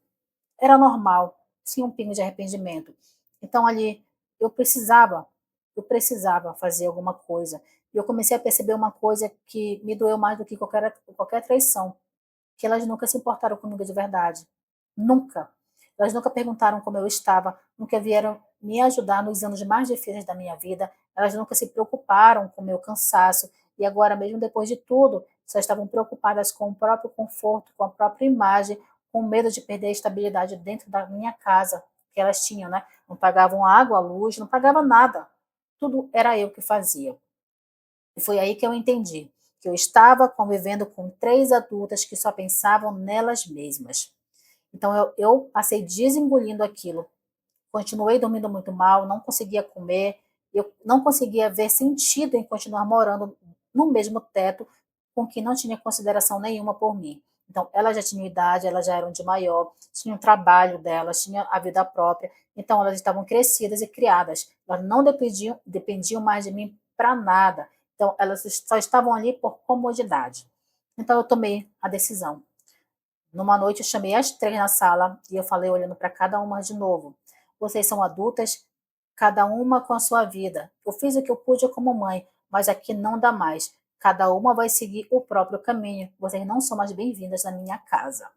era normal, tinha um pingo de arrependimento. Então ali eu precisava, eu precisava fazer alguma coisa. E eu comecei a perceber uma coisa que me doeu mais do que qualquer traição, que elas nunca se importaram comigo de verdade. Nunca. Elas nunca perguntaram como eu estava, nunca vieram me ajudar nos anos mais difíceis da minha vida, elas nunca se preocuparam com o meu cansaço, e agora, mesmo depois de tudo, só estavam preocupadas com o próprio conforto, com a própria imagem, com medo de perder a estabilidade dentro da minha casa, que elas tinham, né? Não pagavam água, luz, não pagava nada. Tudo era eu que fazia. E foi aí que eu entendi que eu estava convivendo com três adultas que só pensavam nelas mesmas. Então eu passei dias engolindo aquilo. Continuei dormindo muito mal, não conseguia comer, eu não conseguia ver sentido em continuar morando no mesmo teto com quem não tinha consideração nenhuma por mim. Então, elas já tinham idade, elas já eram de maior, tinham o trabalho delas, tinham a vida própria, então elas estavam crescidas e criadas. Elas não dependiam mais de mim para nada. Então, elas só estavam ali por comodidade. Então, eu tomei a decisão. Numa noite, eu chamei as três na sala e eu falei, olhando para cada uma de novo: vocês são adultas, cada uma com a sua vida. Eu fiz o que eu pude como mãe, mas aqui não dá mais. Cada uma vai seguir o próprio caminho. Vocês não são mais bem-vindas na minha casa.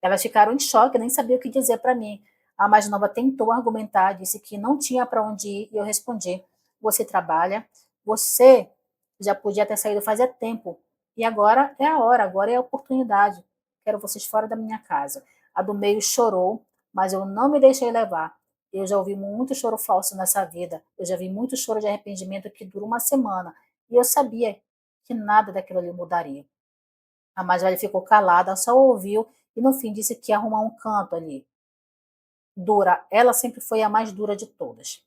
Elas ficaram em choque, nem sabiam o que dizer para mim. A mais nova tentou argumentar, disse que não tinha para onde ir, e eu respondi: você trabalha, você já podia ter saído fazia tempo, e agora é a hora, agora é a oportunidade. Quero vocês fora da minha casa. A do meio chorou, mas eu não me deixei levar. Eu já ouvi muito choro falso nessa vida, eu já vi muito choro de arrependimento que dura uma semana, e eu sabia que nada daquilo ali mudaria. A mais velha ficou calada, só ouviu e no fim disse que ia arrumar um canto ali. Dura, ela sempre foi a mais dura de todas.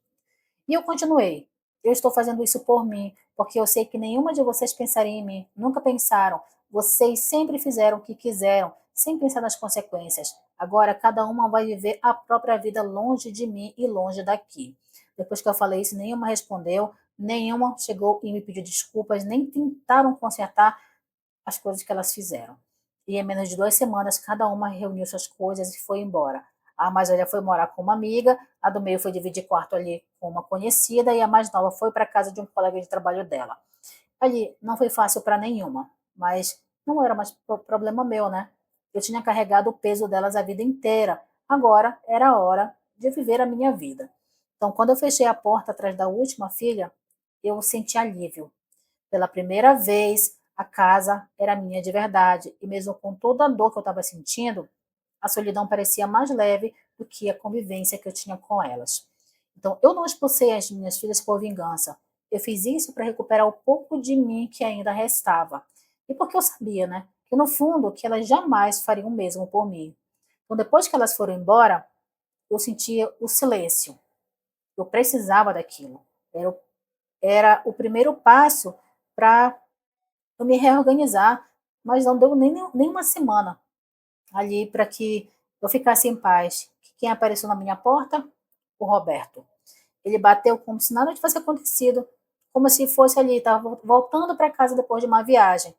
E eu continuei. Eu estou fazendo isso por mim, porque eu sei que nenhuma de vocês pensaria em mim. Nunca pensaram. Vocês sempre fizeram o que quiseram, sem pensar nas consequências. Agora cada uma vai viver a própria vida longe de mim e longe daqui. Depois que eu falei isso, nenhuma respondeu, nenhuma chegou e me pediu desculpas, nem tentaram consertar as coisas que elas fizeram. E em menos de 2 semanas, cada uma reuniu suas coisas e foi embora. A mais velha foi morar com uma amiga, a do meio foi dividir quarto ali com uma conhecida e a mais nova foi para casa de um colega de trabalho dela. Ali não foi fácil para nenhuma, mas não era mais problema meu, né? Eu tinha carregado o peso delas a vida inteira. Agora era a hora de viver a minha vida. Então, quando eu fechei a porta atrás da última filha, eu senti alívio. Pela primeira vez, a casa era minha de verdade, e mesmo com toda a dor que eu estava sentindo, a solidão parecia mais leve do que a convivência que eu tinha com elas. Então, eu não expulsei as minhas filhas por vingança. Eu fiz isso para recuperar o pouco de mim que ainda restava. E porque eu sabia, né, que no fundo, que elas jamais fariam o mesmo por mim. Então, depois que elas foram embora, eu sentia o silêncio. Eu precisava daquilo. Era, era o primeiro passo para eu me reorganizar, mas não deu nem uma semana ali para que eu ficasse em paz. Quem apareceu na minha porta? O Roberto. Ele bateu como se nada tivesse acontecido, como se fosse ali, estava voltando para casa depois de uma viagem.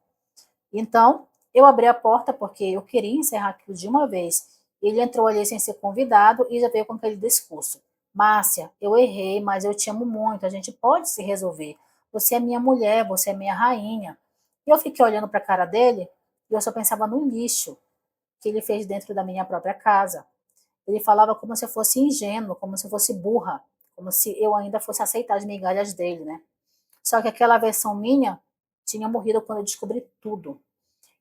Então, eu abri a porta porque eu queria encerrar aquilo de uma vez. Ele entrou ali sem ser convidado e já veio com aquele discurso. Márcia, eu errei, mas eu te amo muito, a gente pode se resolver. Você é minha mulher, você é minha rainha. E eu fiquei olhando para a cara dele e eu só pensava no lixo que ele fez dentro da minha própria casa. Ele falava como se eu fosse ingênuo, como se eu fosse burra, como se eu ainda fosse aceitar as migalhas dele, né? Só que aquela versão minha tinha morrido quando eu descobri tudo.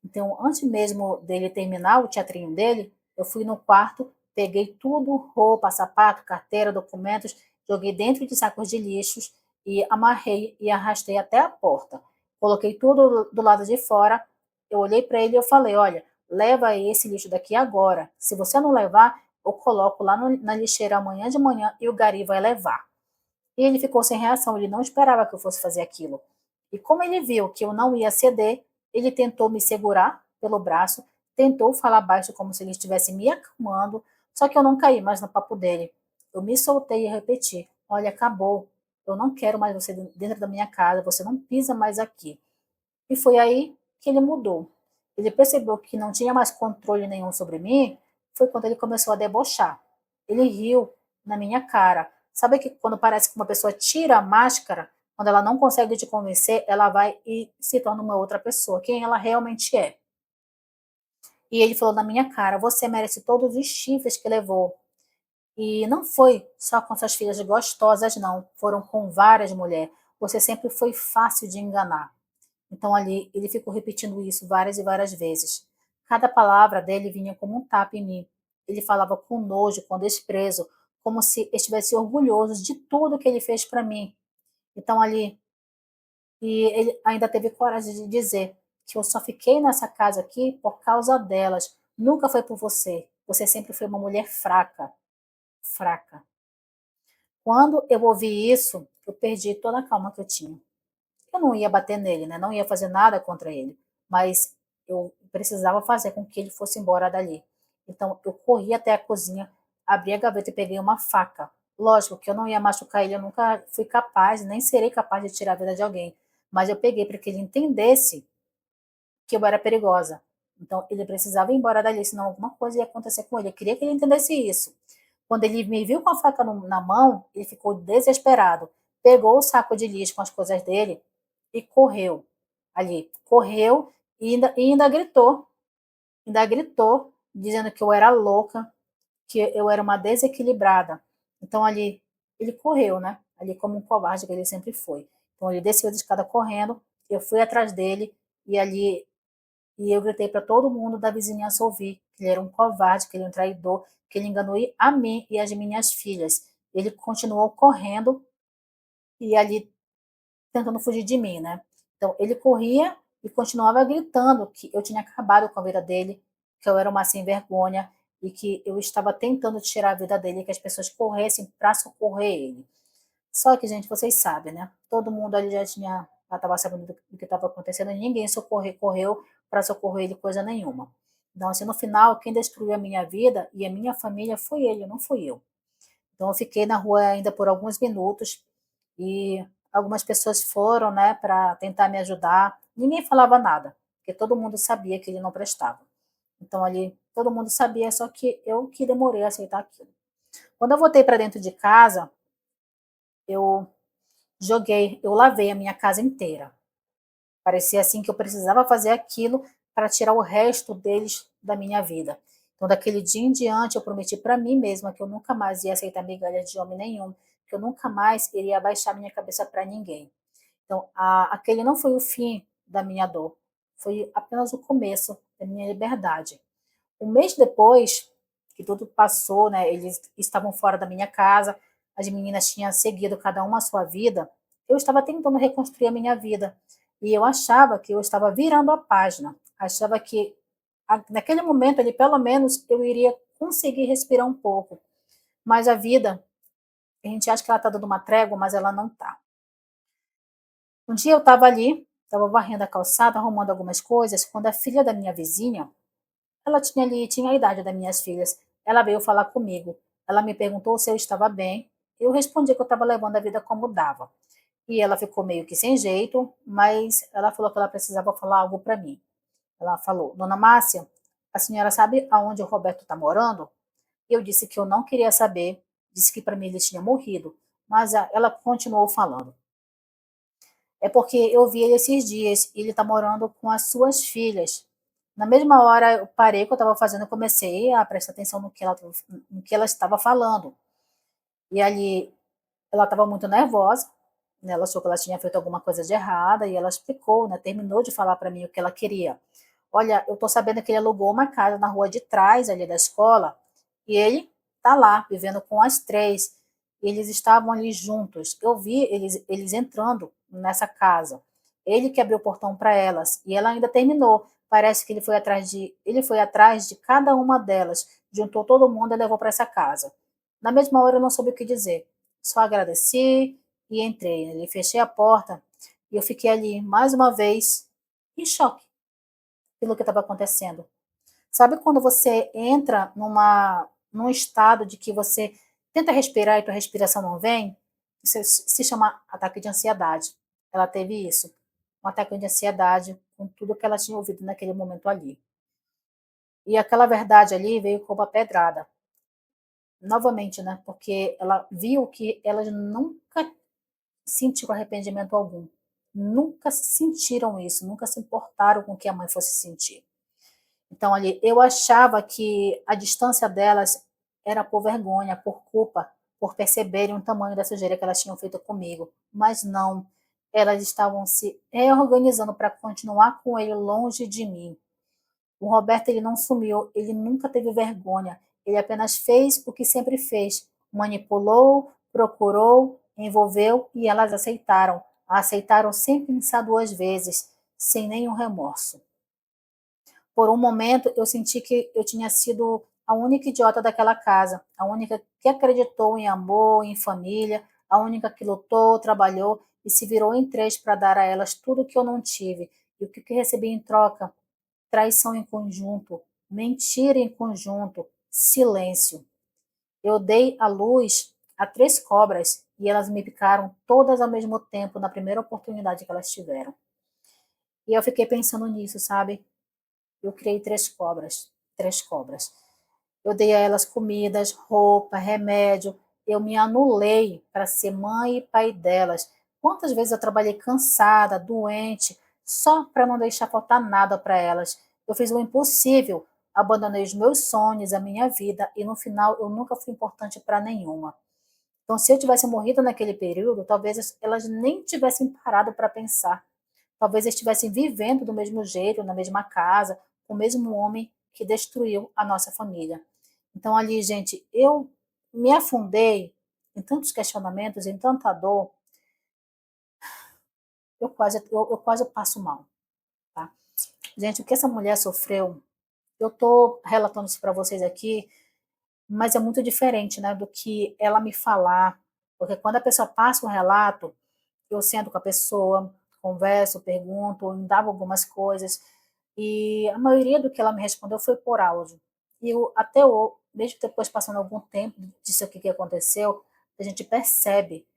Então, antes mesmo dele terminar o teatrinho dele, eu fui no quarto, peguei tudo, roupa, sapato, carteira, documentos, joguei dentro de sacos de lixos e amarrei e arrastei até a porta. Coloquei tudo do lado de fora, eu olhei para ele e eu falei, olha, leva esse lixo daqui agora. Se você não levar, eu coloco lá na lixeira amanhã de manhã e o Gari vai levar. E ele ficou sem reação, ele não esperava que eu fosse fazer aquilo. E como ele viu que eu não ia ceder, ele tentou me segurar pelo braço, tentou falar baixo como se ele estivesse me acalmando, só que eu não caí mais no papo dele. Eu me soltei e repeti: olha, acabou. Eu não quero mais você dentro da minha casa, você não pisa mais aqui. E foi aí que ele mudou. Ele percebeu que não tinha mais controle nenhum sobre mim, foi quando ele começou a debochar. Ele riu na minha cara. Sabe que quando parece que uma pessoa tira a máscara, quando ela não consegue te convencer, ela vai e se torna uma outra pessoa, quem ela realmente é. E ele falou na minha cara: você merece todos os chifres que levou. E não foi só com suas filhas gostosas, não. Foram com várias mulheres. Você sempre foi fácil de enganar. Então ali ele ficou repetindo isso várias e várias vezes. Cada palavra dele vinha como um tapa em mim. Ele falava com nojo, com desprezo, como se estivesse orgulhoso de tudo que ele fez para mim. Então ali, e ele ainda teve coragem de dizer que eu só fiquei nessa casa aqui por causa delas. Nunca foi por você. Você sempre foi uma mulher fraca, fraca. Quando eu ouvi isso, eu perdi toda a calma que eu tinha. Eu não ia bater nele, né? Não ia fazer nada contra ele, mas eu precisava fazer com que ele fosse embora dali. Então eu corri até a cozinha, abri a gaveta e peguei uma faca. Lógico que eu não ia machucar ele, eu nunca fui capaz, nem serei capaz de tirar a vida de alguém. Mas eu peguei para que ele entendesse que eu era perigosa. Então ele precisava ir embora dali, senão alguma coisa ia acontecer com ele. Eu queria que ele entendesse isso. Quando ele me viu com a faca na mão, ele ficou desesperado. Pegou o saco de lixo com as coisas dele e correu ali. Correu e ainda gritou. Ainda gritou, dizendo que eu era louca, que eu era uma desequilibrada. Então ali, ele correu, né? Ali como um covarde que ele sempre foi. Então ele desceu a escada correndo, eu fui atrás dele e ali e eu gritei para todo mundo da vizinhança ouvir que ele era um covarde, que ele era um traidor, que ele enganou a mim e as minhas filhas. Ele continuou correndo e ali tentando fugir de mim, né? Então ele corria e continuava gritando que eu tinha acabado com a vida dele, que eu era uma sem vergonha e que eu estava tentando tirar a vida dele, que as pessoas corressem para socorrer ele. Só que, gente, vocês sabem, né? Todo mundo ali já estava sabendo do que estava acontecendo e ninguém correu para socorrer ele coisa nenhuma. Então, assim, no final, quem destruiu a minha vida e a minha família foi ele, não fui eu. Então, eu fiquei na rua ainda por alguns minutos e algumas pessoas foram, né, para tentar me ajudar. Ninguém falava nada, porque todo mundo sabia que ele não prestava. Então, ali, todo mundo sabia, só que eu que demorei a aceitar aquilo. Quando eu voltei para dentro de casa, eu eu lavei a minha casa inteira. Parecia assim que eu precisava fazer aquilo para tirar o resto deles da minha vida. Então, daquele dia em diante, eu prometi para mim mesma que eu nunca mais ia aceitar migalha de homem nenhum, que eu nunca mais iria abaixar minha cabeça para ninguém. Então, aquele não foi o fim da minha dor, foi apenas o começo da minha liberdade. Um mês depois que tudo passou, né, eles estavam fora da minha casa, as meninas tinham seguido cada uma a sua vida, eu estava tentando reconstruir a minha vida. E eu achava que eu estava virando a página. Achava que naquele momento ali, pelo menos, eu iria conseguir respirar um pouco. Mas a vida, a gente acha que ela está dando uma trégua, mas ela não está. Um dia eu estava ali, estava varrendo a calçada, arrumando algumas coisas, quando a filha da minha vizinha, ela tinha ali, tinha a idade das minhas filhas, ela veio falar comigo. Ela me perguntou se eu estava bem. Eu respondi que eu estava levando a vida como dava. E ela ficou meio que sem jeito, mas ela falou que ela precisava falar algo para mim. Ela falou: Dona Márcia, a senhora sabe aonde o Roberto está morando? Eu disse que eu não queria saber, disse que para mim ele tinha morrido, mas ela continuou falando. É porque eu vi ele esses dias, e ele está morando com as suas filhas. Na mesma hora eu parei o que eu estava fazendo, e comecei a prestar atenção no que ela estava falando. E ali ela estava muito nervosa, né? Ela achou que ela tinha feito alguma coisa de errada e ela explicou, né? Terminou de falar para mim o que ela queria. Olha, eu tô sabendo que ele alugou uma casa na rua de trás ali da escola e ele tá lá vivendo com as três. Eles estavam ali juntos. Eu vi eles entrando nessa casa. Ele que abriu o portão para elas e ela ainda terminou. Parece que ele foi atrás de cada uma delas, juntou todo mundo e levou para essa casa. Na mesma hora eu não soube o que dizer. Só agradeci e entrei. Ele fechei a porta e eu fiquei ali mais uma vez em choque pelo que estava acontecendo. Sabe quando você entra num estado de que você tenta respirar e tua respiração não vem? Isso se chama ataque de ansiedade. Ela teve isso, um ataque de ansiedade com tudo que ela tinha ouvido naquele momento ali. E aquela verdade ali veio como uma pedrada. Novamente, né? Porque ela viu que ela nunca sentiu arrependimento algum. Nunca sentiram isso, nunca se importaram com o que a mãe fosse sentir. Então, ali, eu achava que a distância delas era por vergonha, por culpa, por perceberem o tamanho da sujeira que elas tinham feito comigo. Mas não, elas estavam se reorganizando para continuar com ele longe de mim. O Roberto, ele não sumiu, ele nunca teve vergonha. Ele apenas fez o que sempre fez. Manipulou, procurou, envolveu e elas aceitaram. Aceitaram sem pensar duas vezes, sem nenhum remorso. Por um momento, eu senti que eu tinha sido a única idiota daquela casa, a única que acreditou em amor, em família, a única que lutou, trabalhou e se virou em três para dar a elas tudo que eu não tive. E o que recebi em troca? Traição em conjunto, mentira em conjunto, silêncio. Eu dei à luz a três cobras e elas me picaram todas ao mesmo tempo na primeira oportunidade que elas tiveram. E eu fiquei pensando nisso, sabe? Eu criei três cobras, três cobras. Eu dei a elas comidas, roupa, remédio. Eu me anulei para ser mãe e pai delas. Quantas vezes eu trabalhei cansada, doente, só para não deixar faltar nada para elas. Eu fiz o impossível, abandonei os meus sonhos, a minha vida, e no final eu nunca fui importante para nenhuma. Então, se eu tivesse morrido naquele período, talvez elas nem tivessem parado para pensar. Talvez estivessem vivendo do mesmo jeito, na mesma casa, com o mesmo homem que destruiu a nossa família. Então, ali, gente, eu me afundei em tantos questionamentos, em tanta dor, eu quase passo mal, tá? Gente, o que essa mulher sofreu, eu tô relatando isso para vocês aqui, mas é muito diferente, né, do que ela me falar, porque quando a pessoa passa um relato, eu sento com a pessoa, converso, pergunto, indago algumas coisas, e a maioria do que ela me respondeu foi por áudio. E eu, até o, mesmo depois passando algum tempo disso aqui que aconteceu, a gente percebe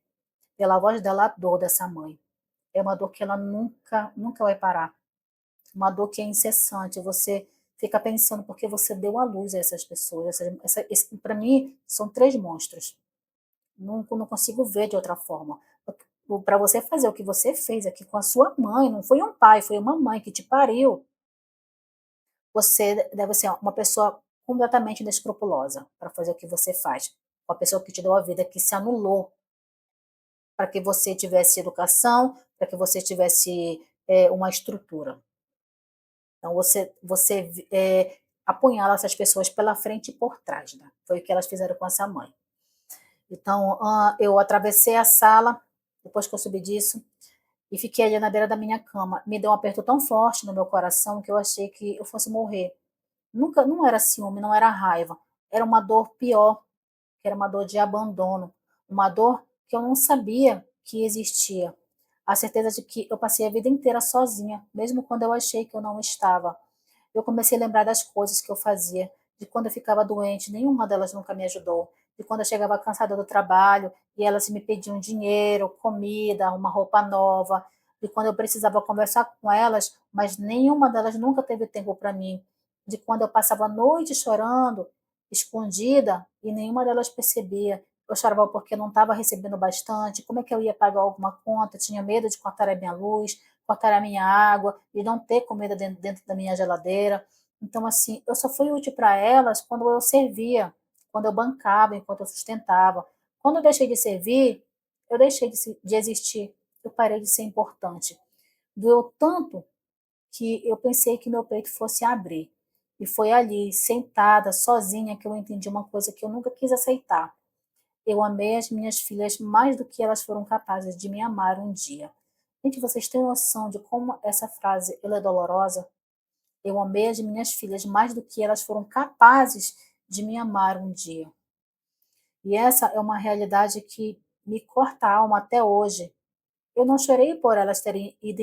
pela voz dela a dor dessa mãe. É uma dor que ela nunca vai parar. Uma dor que é incessante. Você fica pensando porque você deu à luz a essas pessoas. Para mim, são três monstros. Não consigo ver de outra forma. Para você fazer o que você fez aqui com a sua mãe, não foi um pai, foi uma mãe que te pariu. Você deve ser uma pessoa completamente inescrupulosa para fazer o que você faz. Uma pessoa que te deu a vida, que se anulou para que você tivesse educação, para que você tivesse uma estrutura. Então, você apunhala essas pessoas pela frente e por trás. Né? Foi o que elas fizeram com essa mãe. Então, eu atravessei a sala, depois que eu subi disso, e fiquei ali na beira da minha cama. Me deu um aperto tão forte no meu coração que eu achei que eu fosse morrer. Nunca, não era ciúme, não era raiva. Era uma dor pior, que era uma dor de abandono. Uma dor que eu não sabia que existia. A certeza de que eu passei a vida inteira sozinha, mesmo quando eu achei que eu não estava. Eu comecei a lembrar das coisas que eu fazia, de quando eu ficava doente, nenhuma delas nunca me ajudou. De quando eu chegava cansada do trabalho e elas me pediam dinheiro, comida, uma roupa nova. De quando eu precisava conversar com elas, mas nenhuma delas nunca teve tempo para mim. De quando eu passava a noite chorando, escondida, e nenhuma delas percebia. Eu chorava porque não estava recebendo bastante, como é que eu ia pagar alguma conta, tinha medo de cortar a minha luz, cortar a minha água, de não ter comida dentro da minha geladeira. Então, assim, eu só fui útil para elas quando eu servia, quando eu bancava, enquanto eu sustentava. Quando eu deixei de servir, eu deixei de existir, eu parei de ser importante. Doeu tanto que eu pensei que meu peito fosse abrir. E foi ali, sentada, sozinha, que eu entendi uma coisa que eu nunca quis aceitar. Eu amei as minhas filhas mais do que elas foram capazes de me amar um dia. Gente, vocês têm noção de como essa frase ela é dolorosa? Eu amei as minhas filhas mais do que elas foram capazes de me amar um dia. E essa é uma realidade que me corta a alma até hoje. Eu não chorei por elas terem ido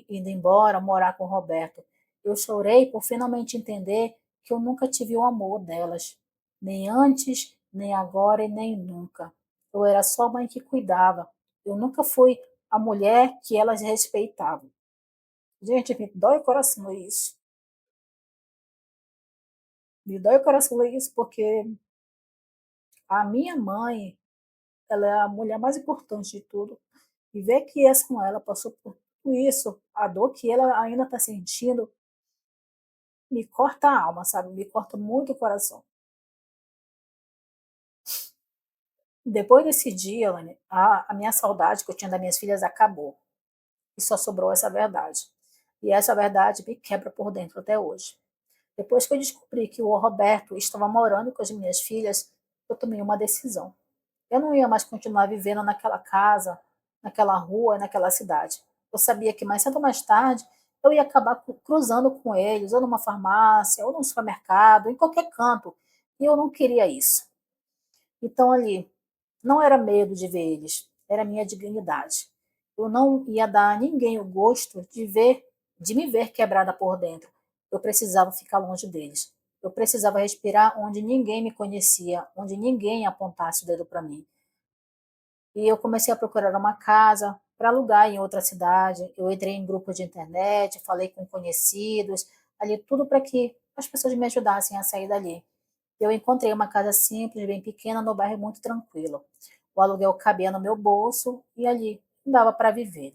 embora, morar com o Roberto. Eu chorei por finalmente entender que eu nunca tive o amor delas. Nem antes, nem agora e nem nunca. Eu era só a mãe que cuidava. Eu nunca fui a mulher que elas respeitavam. Gente, me dói o coração ler isso. Me dói o coração ler isso porque a minha mãe, ela é a mulher mais importante de tudo. E ver que essa com ela passou por tudo isso, a dor que ela ainda está sentindo, me corta a alma, sabe? Me corta muito o coração. Depois desse dia, Elaine, a minha saudade que eu tinha das minhas filhas acabou. E só sobrou essa verdade. E essa verdade me quebra por dentro até hoje. Depois que eu descobri que o Roberto estava morando com as minhas filhas, eu tomei uma decisão. Eu não ia mais continuar vivendo naquela casa, naquela rua, naquela cidade. Eu sabia que mais cedo ou mais tarde eu ia acabar cruzando com eles, ou numa farmácia, ou num supermercado, em qualquer canto. E eu não queria isso. Então, ali, não era medo de ver eles, era minha dignidade. Eu não ia dar a ninguém o gosto de me ver quebrada por dentro. Eu precisava ficar longe deles. Eu precisava respirar onde ninguém me conhecia, onde ninguém apontasse o dedo para mim. E eu comecei a procurar uma casa para alugar em outra cidade. Eu entrei em grupos de internet, falei com conhecidos, ali tudo para que as pessoas me ajudassem a sair dali. Eu encontrei uma casa simples, bem pequena, no bairro muito tranquilo. O aluguel cabia no meu bolso e ali dava para viver.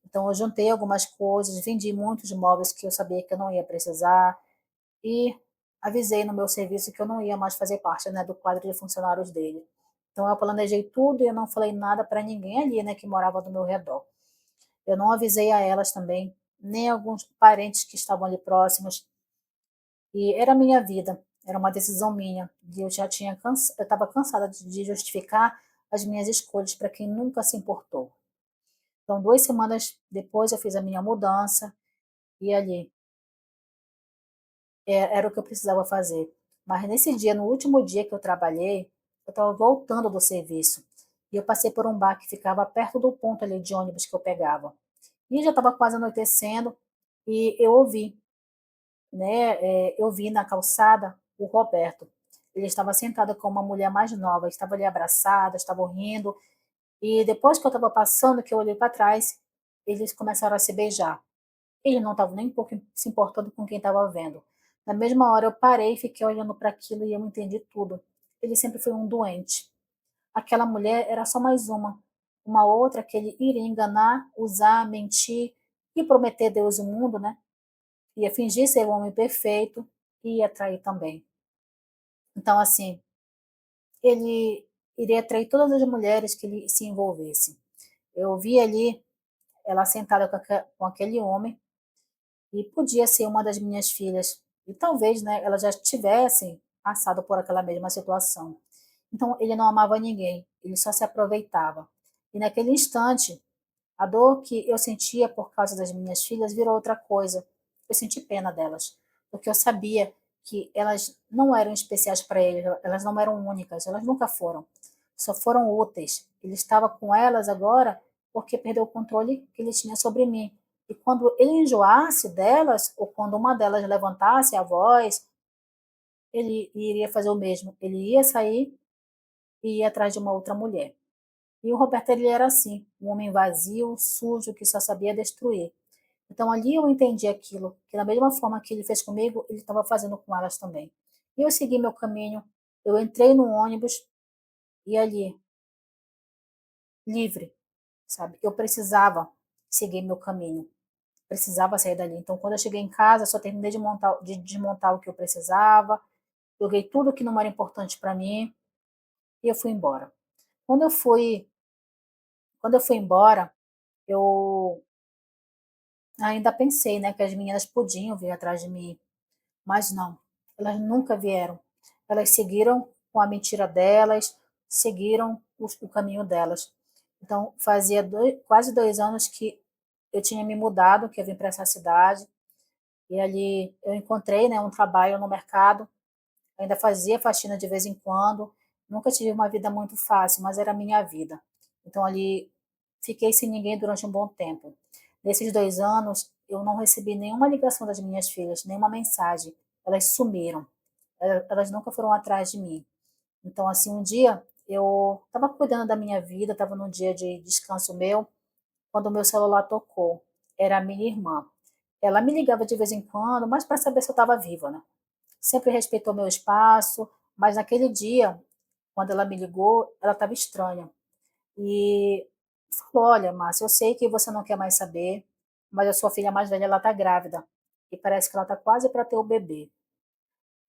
Então eu juntei algumas coisas, vendi muitos móveis que eu sabia que eu não ia precisar e avisei no meu serviço que eu não ia mais fazer parte, né, do quadro de funcionários dele. Então eu planejei tudo e eu não falei nada para ninguém ali, né, que morava do meu redor. Eu não avisei a elas também, nem alguns parentes que estavam ali próximos. E era a minha vida, era uma decisão minha. E eu estava cansada de justificar as minhas escolhas para quem nunca se importou. Então, 2 semanas depois, eu fiz a minha mudança e ali era o que eu precisava fazer. Mas nesse dia, no último dia que eu trabalhei, eu estava voltando do serviço e eu passei por um bar que ficava perto do ponto ali de ônibus que eu pegava. E já estava quase anoitecendo e eu ouvi, né? Eu vi na calçada o Roberto. Ele estava sentado com uma mulher mais nova, estava ali abraçada, estavam rindo. E depois que eu estava passando, que eu olhei para trás, eles começaram a se beijar. Ele não estava nem um pouco se importando com quem estava vendo. Na mesma hora eu parei e fiquei olhando para aquilo e eu entendi tudo. Ele sempre foi um doente. Aquela mulher era só mais uma outra que ele iria enganar, usar, mentir e prometer Deus e o mundo, né? Ia fingir ser o homem perfeito e ia trair também. Então, assim, ele iria trair todas as mulheres que ele se envolvesse. Eu vi ali ela sentada com aquele homem e podia ser uma das minhas filhas. E talvez, né, elas já tivessem passado por aquela mesma situação. Então, ele não amava ninguém, ele só se aproveitava. E naquele instante, a dor que eu sentia por causa das minhas filhas virou outra coisa. Eu senti pena delas, porque eu sabia que elas não eram especiais para ele, elas não eram únicas, elas nunca foram. Só foram úteis. Ele estava com elas agora porque perdeu o controle que ele tinha sobre mim. E quando ele enjoasse delas, ou quando uma delas levantasse a voz, ele iria fazer o mesmo. Ele ia sair e ir atrás de uma outra mulher. E o Roberto, ele era assim, um homem vazio, sujo, que só sabia destruir. Então ali eu entendi aquilo, que da mesma forma que ele fez comigo, ele estava fazendo com elas também. E eu segui meu caminho, eu entrei no ônibus e ali, livre, sabe? Eu precisava seguir meu caminho, precisava sair dali. Então quando eu cheguei em casa, só terminei de desmontar o que eu precisava, joguei tudo que não era importante para mim e eu fui embora. Quando eu fui, quando eu fui embora, eu ainda pensei, né, que as meninas podiam vir atrás de mim, mas não, elas nunca vieram. Elas seguiram com a mentira delas, seguiram o caminho delas. Então, fazia quase 2 anos que eu tinha me mudado, que eu vim para essa cidade, e ali eu encontrei, né, um trabalho no mercado, ainda fazia faxina de vez em quando, nunca tive uma vida muito fácil, mas era a minha vida. Então, ali fiquei sem ninguém durante um bom tempo. Nesses 2 anos, eu não recebi nenhuma ligação das minhas filhas, nenhuma mensagem. Elas sumiram. Elas nunca foram atrás de mim. Então, assim, um dia eu estava cuidando da minha vida, estava num dia de descanso meu, quando o meu celular tocou. Era a minha irmã. Ela me ligava de vez em quando, mas para saber se eu estava viva, né? Sempre respeitou meu espaço, mas naquele dia, quando ela me ligou, ela estava estranha. E falou: Olha, Márcia, eu sei que você não quer mais saber, mas a sua filha mais velha ela está grávida. E parece que ela está quase para ter o bebê.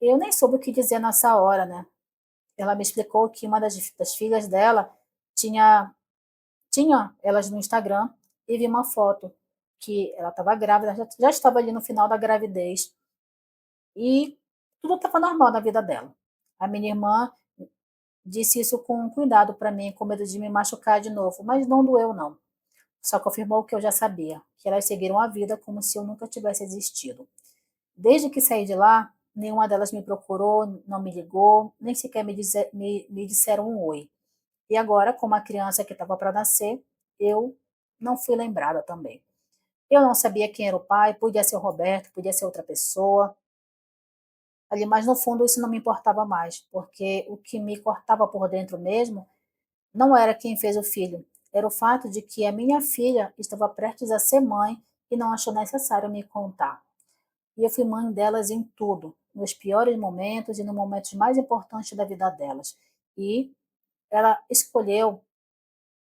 Eu nem soube o que dizer nessa hora, né? Ela me explicou que uma das filhas dela tinha, tinha elas no Instagram e vi uma foto que ela estava grávida, já estava ali no final da gravidez e tudo estava normal na vida dela. A minha irmã disse isso com cuidado para mim, com medo de me machucar de novo, mas não doeu não. Só confirmou o que eu já sabia, que elas seguiram a vida como se eu nunca tivesse existido. Desde que saí de lá, nenhuma delas me procurou, não me ligou, nem sequer me disseram um oi. E agora, como a criança que estava para nascer, eu não fui lembrada também. Eu não sabia quem era o pai, podia ser o Roberto, podia ser outra pessoa. Ali, mas no fundo isso não me importava mais, porque o que me cortava por dentro mesmo não era quem fez o filho, era o fato de que a minha filha estava prestes a ser mãe e não achou necessário me contar. E eu fui mãe delas em tudo, nos piores momentos e nos momentos mais importantes da vida delas. E ela escolheu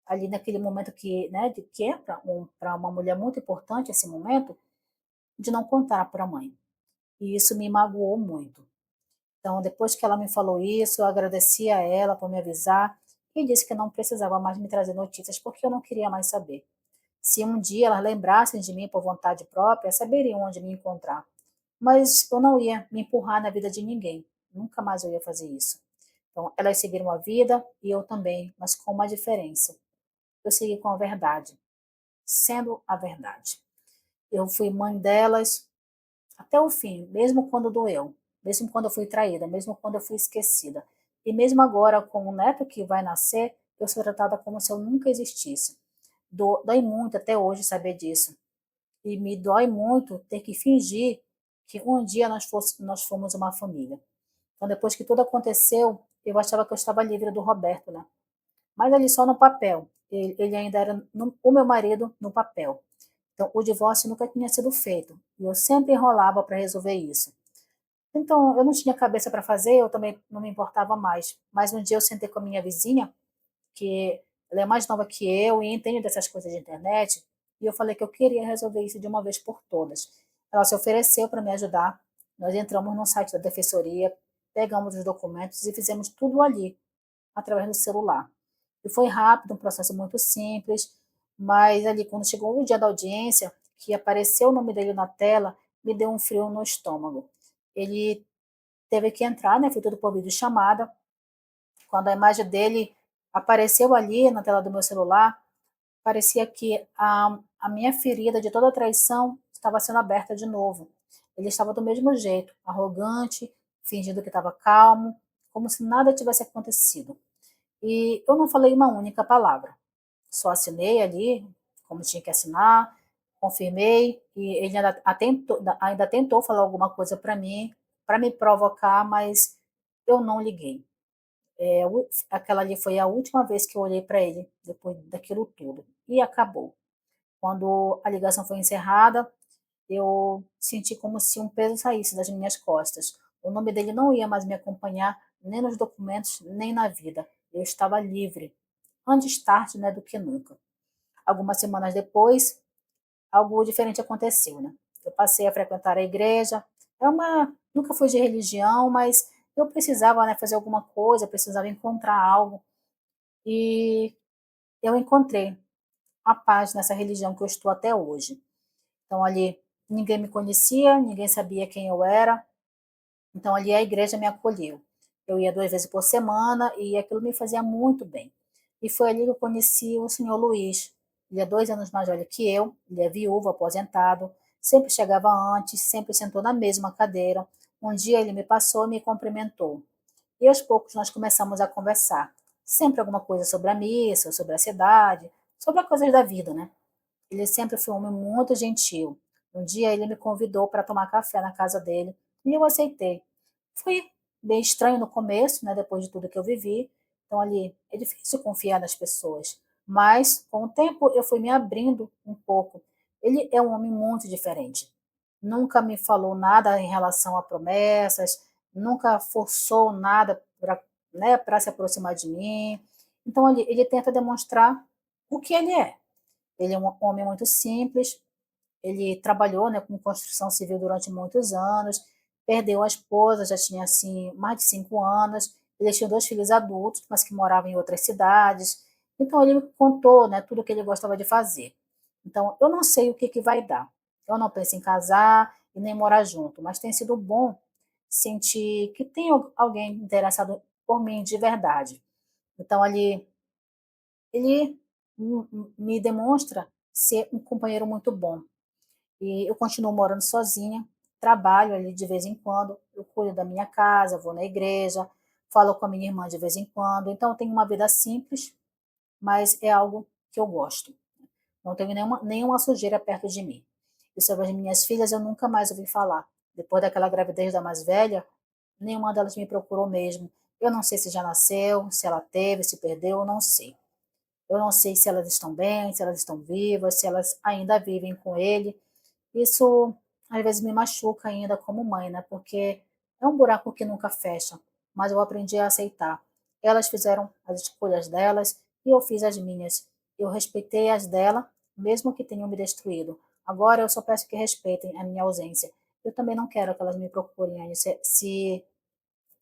ali naquele momento que, né, de que é para uma mulher muito importante esse momento, de não contar para a mãe. E isso me magoou muito. Então, depois que ela me falou isso, eu agradeci a ela por me avisar e disse que não precisava mais me trazer notícias porque eu não queria mais saber. Se um dia elas lembrassem de mim por vontade própria, saberiam onde me encontrar. Mas eu não ia me empurrar na vida de ninguém. Nunca mais eu ia fazer isso. Então, elas seguiram a vida e eu também, mas com uma diferença. Eu segui com a verdade, sendo a verdade. Eu fui mãe delas até o fim, mesmo quando doeu, mesmo quando eu fui traída, mesmo quando eu fui esquecida. E mesmo agora, com o neto que vai nascer, eu sou tratada como se eu nunca existisse. Dói muito até hoje saber disso. E me dói muito ter que fingir que um dia nós fomos uma família. Então, depois que tudo aconteceu, eu achava que eu estava livre do Roberto, né? Mas ali só no papel. Ele ainda era o meu marido no papel. Então, o divórcio nunca tinha sido feito. E eu sempre enrolava para resolver isso. Então, eu não tinha cabeça para fazer, eu também não me importava mais. Mas um dia eu sentei com a minha vizinha, que ela é mais nova que eu e entende dessas coisas de internet, e eu falei que eu queria resolver isso de uma vez por todas. Ela se ofereceu para me ajudar. Nós entramos no site da defensoria, pegamos os documentos e fizemos tudo ali, através do celular. E foi rápido, um processo muito simples, mas ali quando chegou o dia da audiência, que apareceu o nome dele na tela, me deu um frio no estômago. Ele teve que entrar, né? Foi tudo por vídeo chamada. Quando a imagem dele apareceu ali na tela do meu celular, parecia que a minha ferida de toda a traição estava sendo aberta de novo. Ele estava do mesmo jeito, arrogante, fingindo que estava calmo, como se nada tivesse acontecido. E eu não falei uma única palavra. só assinei ali, como tinha que assinar, confirmei, e ele ainda tentou falar alguma coisa para me provocar, mas eu não liguei. Aquela ali foi a última vez que eu olhei para ele, depois daquilo tudo. E acabou. Quando a ligação foi encerrada, eu senti como se um peso saísse das minhas costas. O nome dele não ia mais me acompanhar, nem nos documentos, nem na vida. Eu estava livre, antes tarde, né, do que nunca. Algumas semanas depois, algo diferente aconteceu, né? Eu passei a frequentar a igreja. Nunca fui de religião, mas eu precisava, né, fazer alguma coisa, precisava encontrar algo. E eu encontrei a paz nessa religião que eu estou até hoje. Então ali ninguém me conhecia, ninguém sabia quem eu era. Então ali a igreja me acolheu. Eu ia 2 vezes por semana e aquilo me fazia muito bem. E foi ali que eu conheci o senhor Luiz. Ele é 2 anos mais velho que eu, ele é viúvo, aposentado, sempre chegava antes, sempre sentou na mesma cadeira. Um dia ele me passou e me cumprimentou. E aos poucos nós começamos a conversar. Sempre alguma coisa sobre a missa, sobre a cidade, sobre as coisas da vida, né? Ele sempre foi um homem muito gentil. Um dia ele me convidou para tomar café na casa dele e eu aceitei. Foi bem estranho no começo, né, depois de tudo que eu vivi. Então ali é difícil confiar nas pessoas, mas com o tempo eu fui me abrindo um pouco. Ele é um homem muito diferente. Nunca me falou nada em relação a promessas, nunca forçou nada para, né, para se aproximar de mim. Então ele tenta demonstrar o que ele é. Ele é um homem muito simples, ele trabalhou, né, com construção civil durante muitos anos, perdeu a esposa, já tinha assim mais de 5 anos, ele tinha 2 filhos adultos, mas que moravam em outras cidades. Então ele me contou, né, tudo o que ele gostava de fazer. Então eu não sei o que, que vai dar. Eu não penso em casar e nem morar junto, mas tem sido bom sentir que tem alguém interessado por mim de verdade. Então ali ele me demonstra ser um companheiro muito bom. E eu continuo morando sozinha, trabalho ali de vez em quando, eu cuido da minha casa, vou na igreja, falo com a minha irmã de vez em quando. Então, eu tenho uma vida simples, mas é algo que eu gosto. Não tenho nenhuma sujeira perto de mim. E sobre as minhas filhas, eu nunca mais ouvi falar. Depois daquela gravidez da mais velha, nenhuma delas me procurou mesmo. Eu não sei se já nasceu, se ela teve, se perdeu, eu não sei. Eu não sei se elas estão bem, se elas estão vivas, se elas ainda vivem com ele. Isso às vezes me machuca ainda como mãe, né? Porque é um buraco que nunca fecha, mas eu aprendi a aceitar. Elas fizeram as escolhas delas e eu fiz as minhas. Eu respeitei as dela, mesmo que tenham me destruído. Agora eu só peço que respeitem a minha ausência. Eu também não quero que elas me procurem,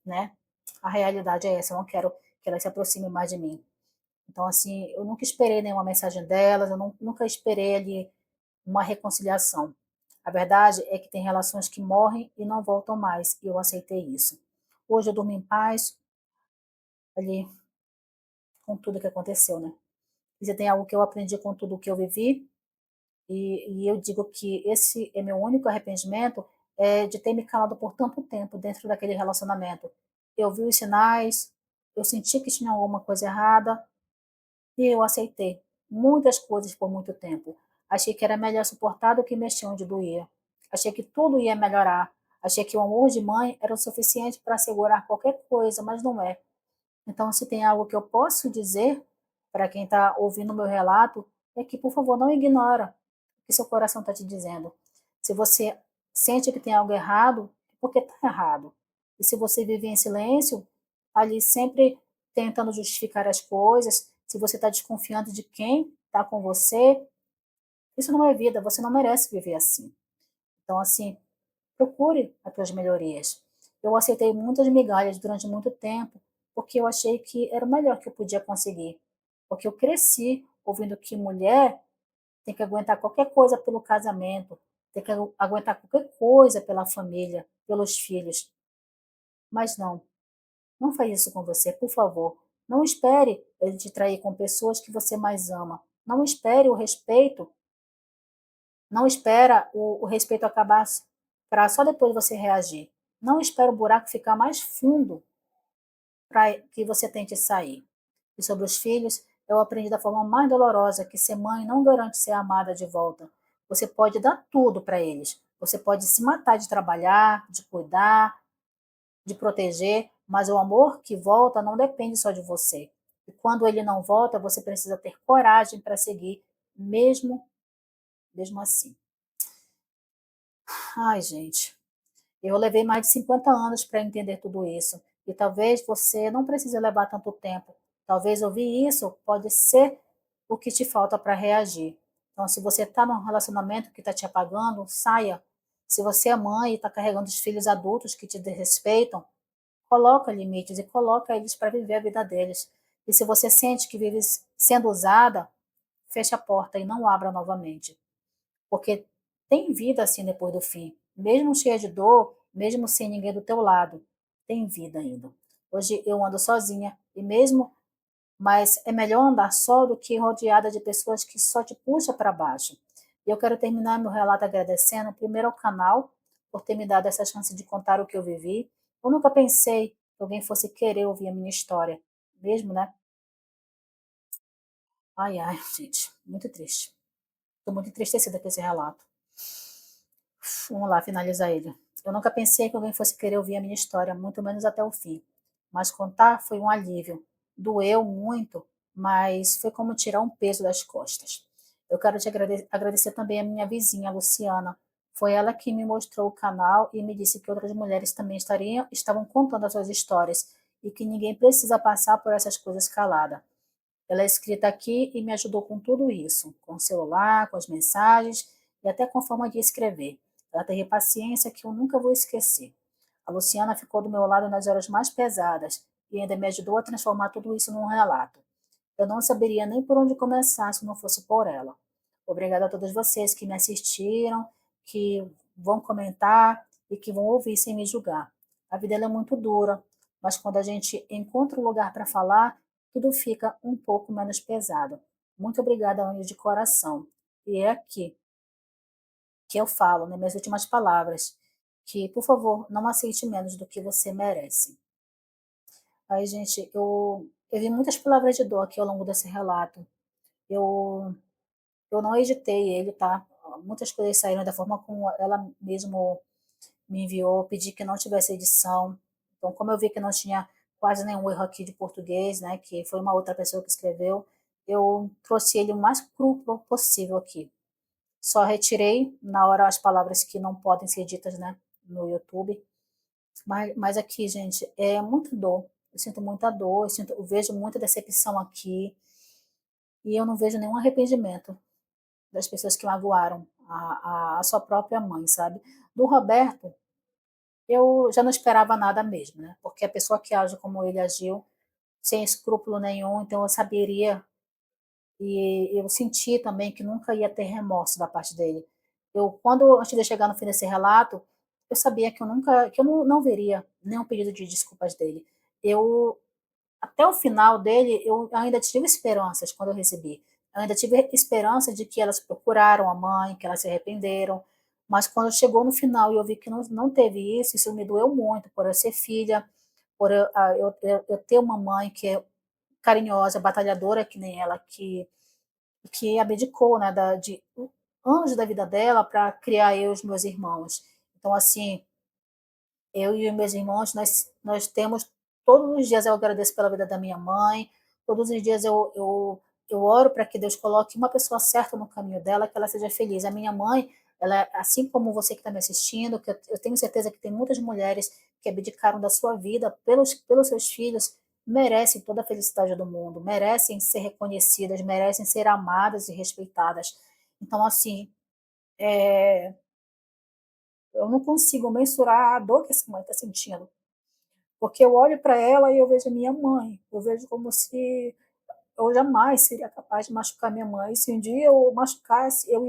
né? A realidade é essa, eu não quero que elas se aproximem mais de mim. Então, assim, eu nunca esperei nenhuma mensagem delas, nunca esperei ali uma reconciliação. A verdade é que tem relações que morrem e não voltam mais, e eu aceitei isso. Hoje eu durmo em paz, ali, com tudo que aconteceu, né? E se tem algo que eu aprendi com tudo que eu vivi, e eu digo que esse é meu único arrependimento, é de ter me calado por tanto tempo dentro daquele relacionamento. Eu vi os sinais, eu senti que tinha alguma coisa errada, e eu aceitei muitas coisas por muito tempo. Achei que era melhor suportar do que mexer onde doía. Achei que tudo ia melhorar. Achei que o amor de mãe era o suficiente para segurar qualquer coisa, mas não é. Então, se tem algo que eu posso dizer para quem está ouvindo o meu relato, é que, por favor, não ignora o que seu coração está te dizendo. Se você sente que tem algo errado, é porque está errado. E se você vive em silêncio, ali sempre tentando justificar as coisas, se você está desconfiando de quem está com você, isso não é vida, você não merece viver assim. Então, assim, procure as tuas melhorias. Eu aceitei muitas migalhas durante muito tempo, porque eu achei que era o melhor que eu podia conseguir. Porque eu cresci ouvindo que mulher tem que aguentar qualquer coisa pelo casamento, tem que aguentar qualquer coisa pela família, pelos filhos. Mas não, não faz isso com você, por favor. Não espere ele te trair com pessoas que você mais ama. Não espere o respeito, não espera o respeito acabar para só depois você reagir. Não espere o buraco ficar mais fundo para que você tente sair. E sobre os filhos, eu aprendi da forma mais dolorosa que ser mãe não garante ser amada de volta. Você pode dar tudo para eles. Você pode se matar de trabalhar, de cuidar, de proteger, mas o amor que volta não depende só de você. E quando ele não volta, você precisa ter coragem para seguir, mesmo, mesmo assim. Ai, gente, eu levei mais de 50 anos para entender tudo isso. E talvez você não precise levar tanto tempo. Talvez ouvir isso pode ser o que te falta para reagir. Então, se você está num relacionamento que está te apagando, saia. Se você é mãe e está carregando os filhos adultos que te desrespeitam, coloca limites e coloca eles para viver a vida deles. E se você sente que vive sendo usada, feche a porta e não abra novamente. Porque tem vida assim depois do fim. Mesmo cheia de dor, mesmo sem ninguém do teu lado, tem vida ainda. Hoje eu ando sozinha e mesmo, mas é melhor andar só do que rodeada de pessoas que só te puxam para baixo. E eu quero terminar meu relato agradecendo primeiro ao canal por ter me dado essa chance de contar o que eu vivi. Eu nunca pensei que alguém fosse querer ouvir a minha história, mesmo, né? Ai, ai, gente, muito triste. Estou muito entristecida com esse relato. Vamos lá, finalizar ele. Eu nunca pensei que alguém fosse querer ouvir a minha história, muito menos até o fim. Mas contar foi um alívio. Doeu muito, mas foi como tirar um peso das costas. Eu quero te agradecer também a minha vizinha, a Luciana. Foi ela que me mostrou o canal e me disse que outras mulheres também estavam contando as suas histórias e que ninguém precisa passar por essas coisas calada. Ela é escrita aqui e me ajudou com tudo isso, com o celular, com as mensagens e até com a forma de escrever. Ela teve paciência que eu nunca vou esquecer. A Luciana ficou do meu lado nas horas mais pesadas e ainda me ajudou a transformar tudo isso num relato. Eu não saberia nem por onde começar se não fosse por ela. Obrigada a todos vocês que me assistiram, que vão comentar e que vão ouvir sem me julgar. A vida ela é muito dura, mas quando a gente encontra um lugar para falar, tudo fica um pouco menos pesado. Muito obrigada, Anny, de coração. E é aqui que eu falo, nas minhas últimas palavras, que, por favor, não aceite menos do que você merece. Aí, gente, eu vi muitas palavras de dor aqui ao longo desse relato. Eu, eu não editei ele, tá? Muitas coisas saíram da forma como ela mesmo me enviou, pedi que não tivesse edição. Então, como eu vi que não tinha quase nenhum erro aqui de português, né, que foi uma outra pessoa que escreveu, eu trouxe ele o mais cru possível aqui. Só retirei na hora as palavras que não podem ser ditas, né, no YouTube. Mas aqui, gente, é muita dor. Eu sinto muita dor, eu vejo muita decepção aqui e eu não vejo nenhum arrependimento das pessoas que magoaram a sua própria mãe, sabe? Do Roberto, eu já não esperava nada mesmo, né? Porque a pessoa que age como ele agiu, sem escrúpulo nenhum, então eu saberia e eu senti também que nunca ia ter remorso da parte dele. Quando antes de eu chegar no fim desse relato, eu sabia que eu nunca, que eu não veria nenhum pedido de desculpas dele. Eu até o final dele, eu ainda tive esperanças quando eu recebi. Eu ainda tive esperança de que elas procuraram a mãe, que elas se arrependeram. Mas quando chegou no final e eu vi que não teve isso, isso me doeu muito, por eu ser filha, por eu ter uma mãe que é carinhosa, batalhadora que nem ela, que abdicou, né, de anos da vida dela para criar eu e os meus irmãos. Então, assim, eu e meus irmãos, nós temos, todos os dias eu agradeço pela vida da minha mãe, todos os dias eu oro para que Deus coloque uma pessoa certa no caminho dela, que ela seja feliz. A minha mãe, ela, assim como você que está me assistindo, que eu tenho certeza que tem muitas mulheres que abdicaram da sua vida pelos seus filhos, merecem toda a felicidade do mundo, merecem ser reconhecidas, merecem ser amadas e respeitadas. Então, assim, eu não consigo mensurar a dor que essa mãe está sentindo. Porque eu olho para ela e eu vejo a minha mãe. Eu vejo como se eu jamais seria capaz de machucar minha mãe. Se um dia eu machucasse, eu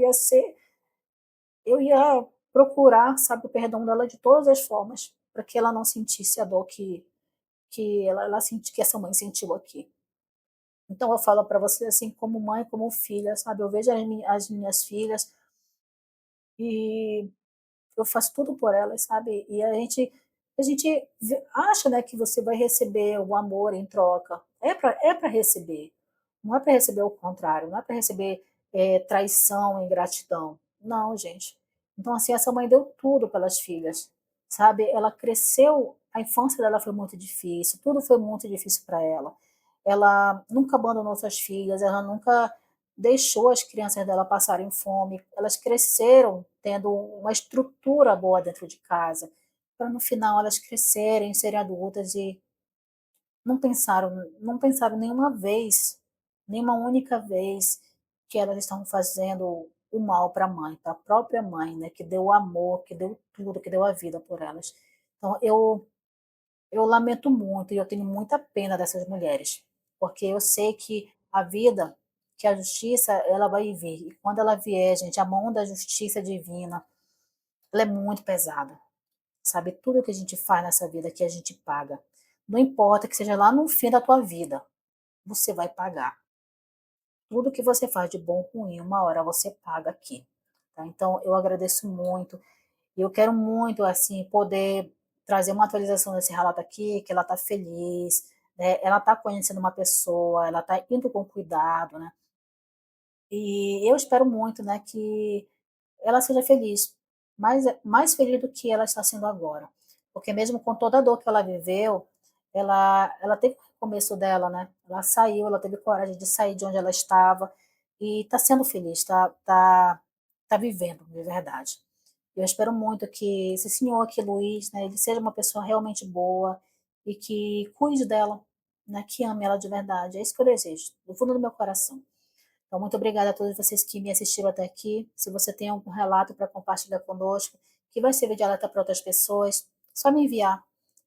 ia procurar, sabe, o perdão dela de todas as formas, para que ela não sentisse a dor que ela senti, que essa mãe sentiu aqui. Então eu falo para você assim, como mãe, como filha, sabe? Eu vejo as minhas filhas e eu faço tudo por elas, sabe? E a gente acha, né, que você vai receber o amor em troca. É para receber. Não é para receber o contrário, não é para receber traição, ingratidão. Não, gente. Então, assim, essa mãe deu tudo pelas filhas, sabe? Ela cresceu, a infância dela foi muito difícil, tudo foi muito difícil para ela. Ela nunca abandonou suas filhas, ela nunca deixou as crianças dela passarem fome. Elas cresceram tendo uma estrutura boa dentro de casa, para no final elas crescerem, serem adultas e não pensaram nenhuma vez, nenhuma única vez que elas estão fazendo o mal para a mãe, para a própria mãe, né, que deu o amor, que deu tudo, que deu a vida por elas. Então eu lamento muito e eu tenho muita pena dessas mulheres, porque eu sei que a vida, que a justiça, ela vai vir. E quando ela vier, gente, a mão da justiça divina, ela é muito pesada. Sabe, tudo que a gente faz nessa vida que a gente paga. Não importa que seja lá no fim da tua vida, você vai pagar. Tudo que você faz de bom ou ruim, uma hora você paga aqui. Tá? Então, eu agradeço muito. E eu quero muito, assim, poder trazer uma atualização desse relato aqui, que ela tá feliz, né? Ela tá conhecendo uma pessoa, ela tá indo com cuidado, né? E eu espero muito, né, que ela seja feliz, mais feliz do que ela está sendo agora. Porque mesmo com toda a dor que ela viveu, ela teve o começo dela, né? Ela saiu, ela teve coragem de sair de onde ela estava e está sendo feliz, tá vivendo, de verdade. Eu espero muito que esse senhor aqui, Luiz, né, ele seja uma pessoa realmente boa e que cuide dela, né, que ame ela de verdade. É isso que eu desejo, do fundo do meu coração. Então, muito obrigada a todos vocês que me assistiram até aqui. Se você tem algum relato para compartilhar conosco, que vai servir de alerta para outras pessoas, só me enviar.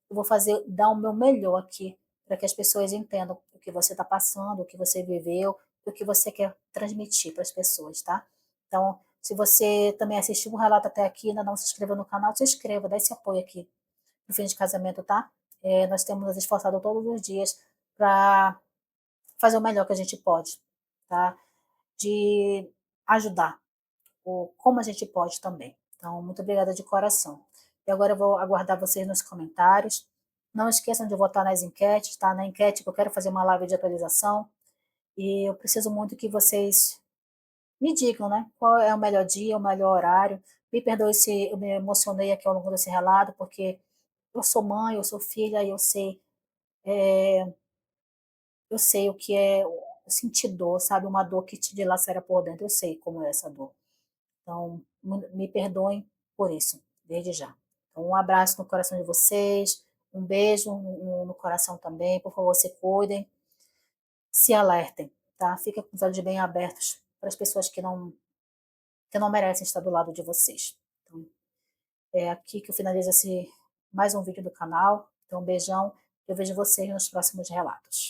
Eu vou fazer, dar o meu melhor aqui, para que as pessoas entendam o que você está passando, o que você viveu, o que você quer transmitir para as pessoas, tá? Então, se você também assistiu um relato até aqui e ainda não se inscreveu no canal, se inscreva, dá esse apoio aqui no Fim de Casamento, tá? Nós temos nos esforçado todos os dias para fazer o melhor que a gente pode, tá? De ajudar, ou como a gente pode também. Então, muito obrigada de coração. E agora eu vou aguardar vocês nos comentários. Não esqueçam de votar nas enquetes, tá? Na enquete que eu quero fazer uma live de atualização e eu preciso muito que vocês me digam, né? Qual é o melhor dia, o melhor horário. Me perdoe se eu me emocionei aqui ao longo desse relato, porque eu sou mãe, eu sou filha e eu sei o que é sentir dor, sabe? Uma dor que te dilacera por dentro. Eu sei como é essa dor. Então, me perdoem por isso, desde já. Então, um abraço no coração de vocês, um beijo no coração também. Por favor, se cuidem, se alertem, tá? Fiquem com os olhos bem abertos para as pessoas que não merecem estar do lado de vocês. Então, é aqui que eu finalizo mais um vídeo do canal. Então, um beijão. Eu vejo vocês nos próximos relatos.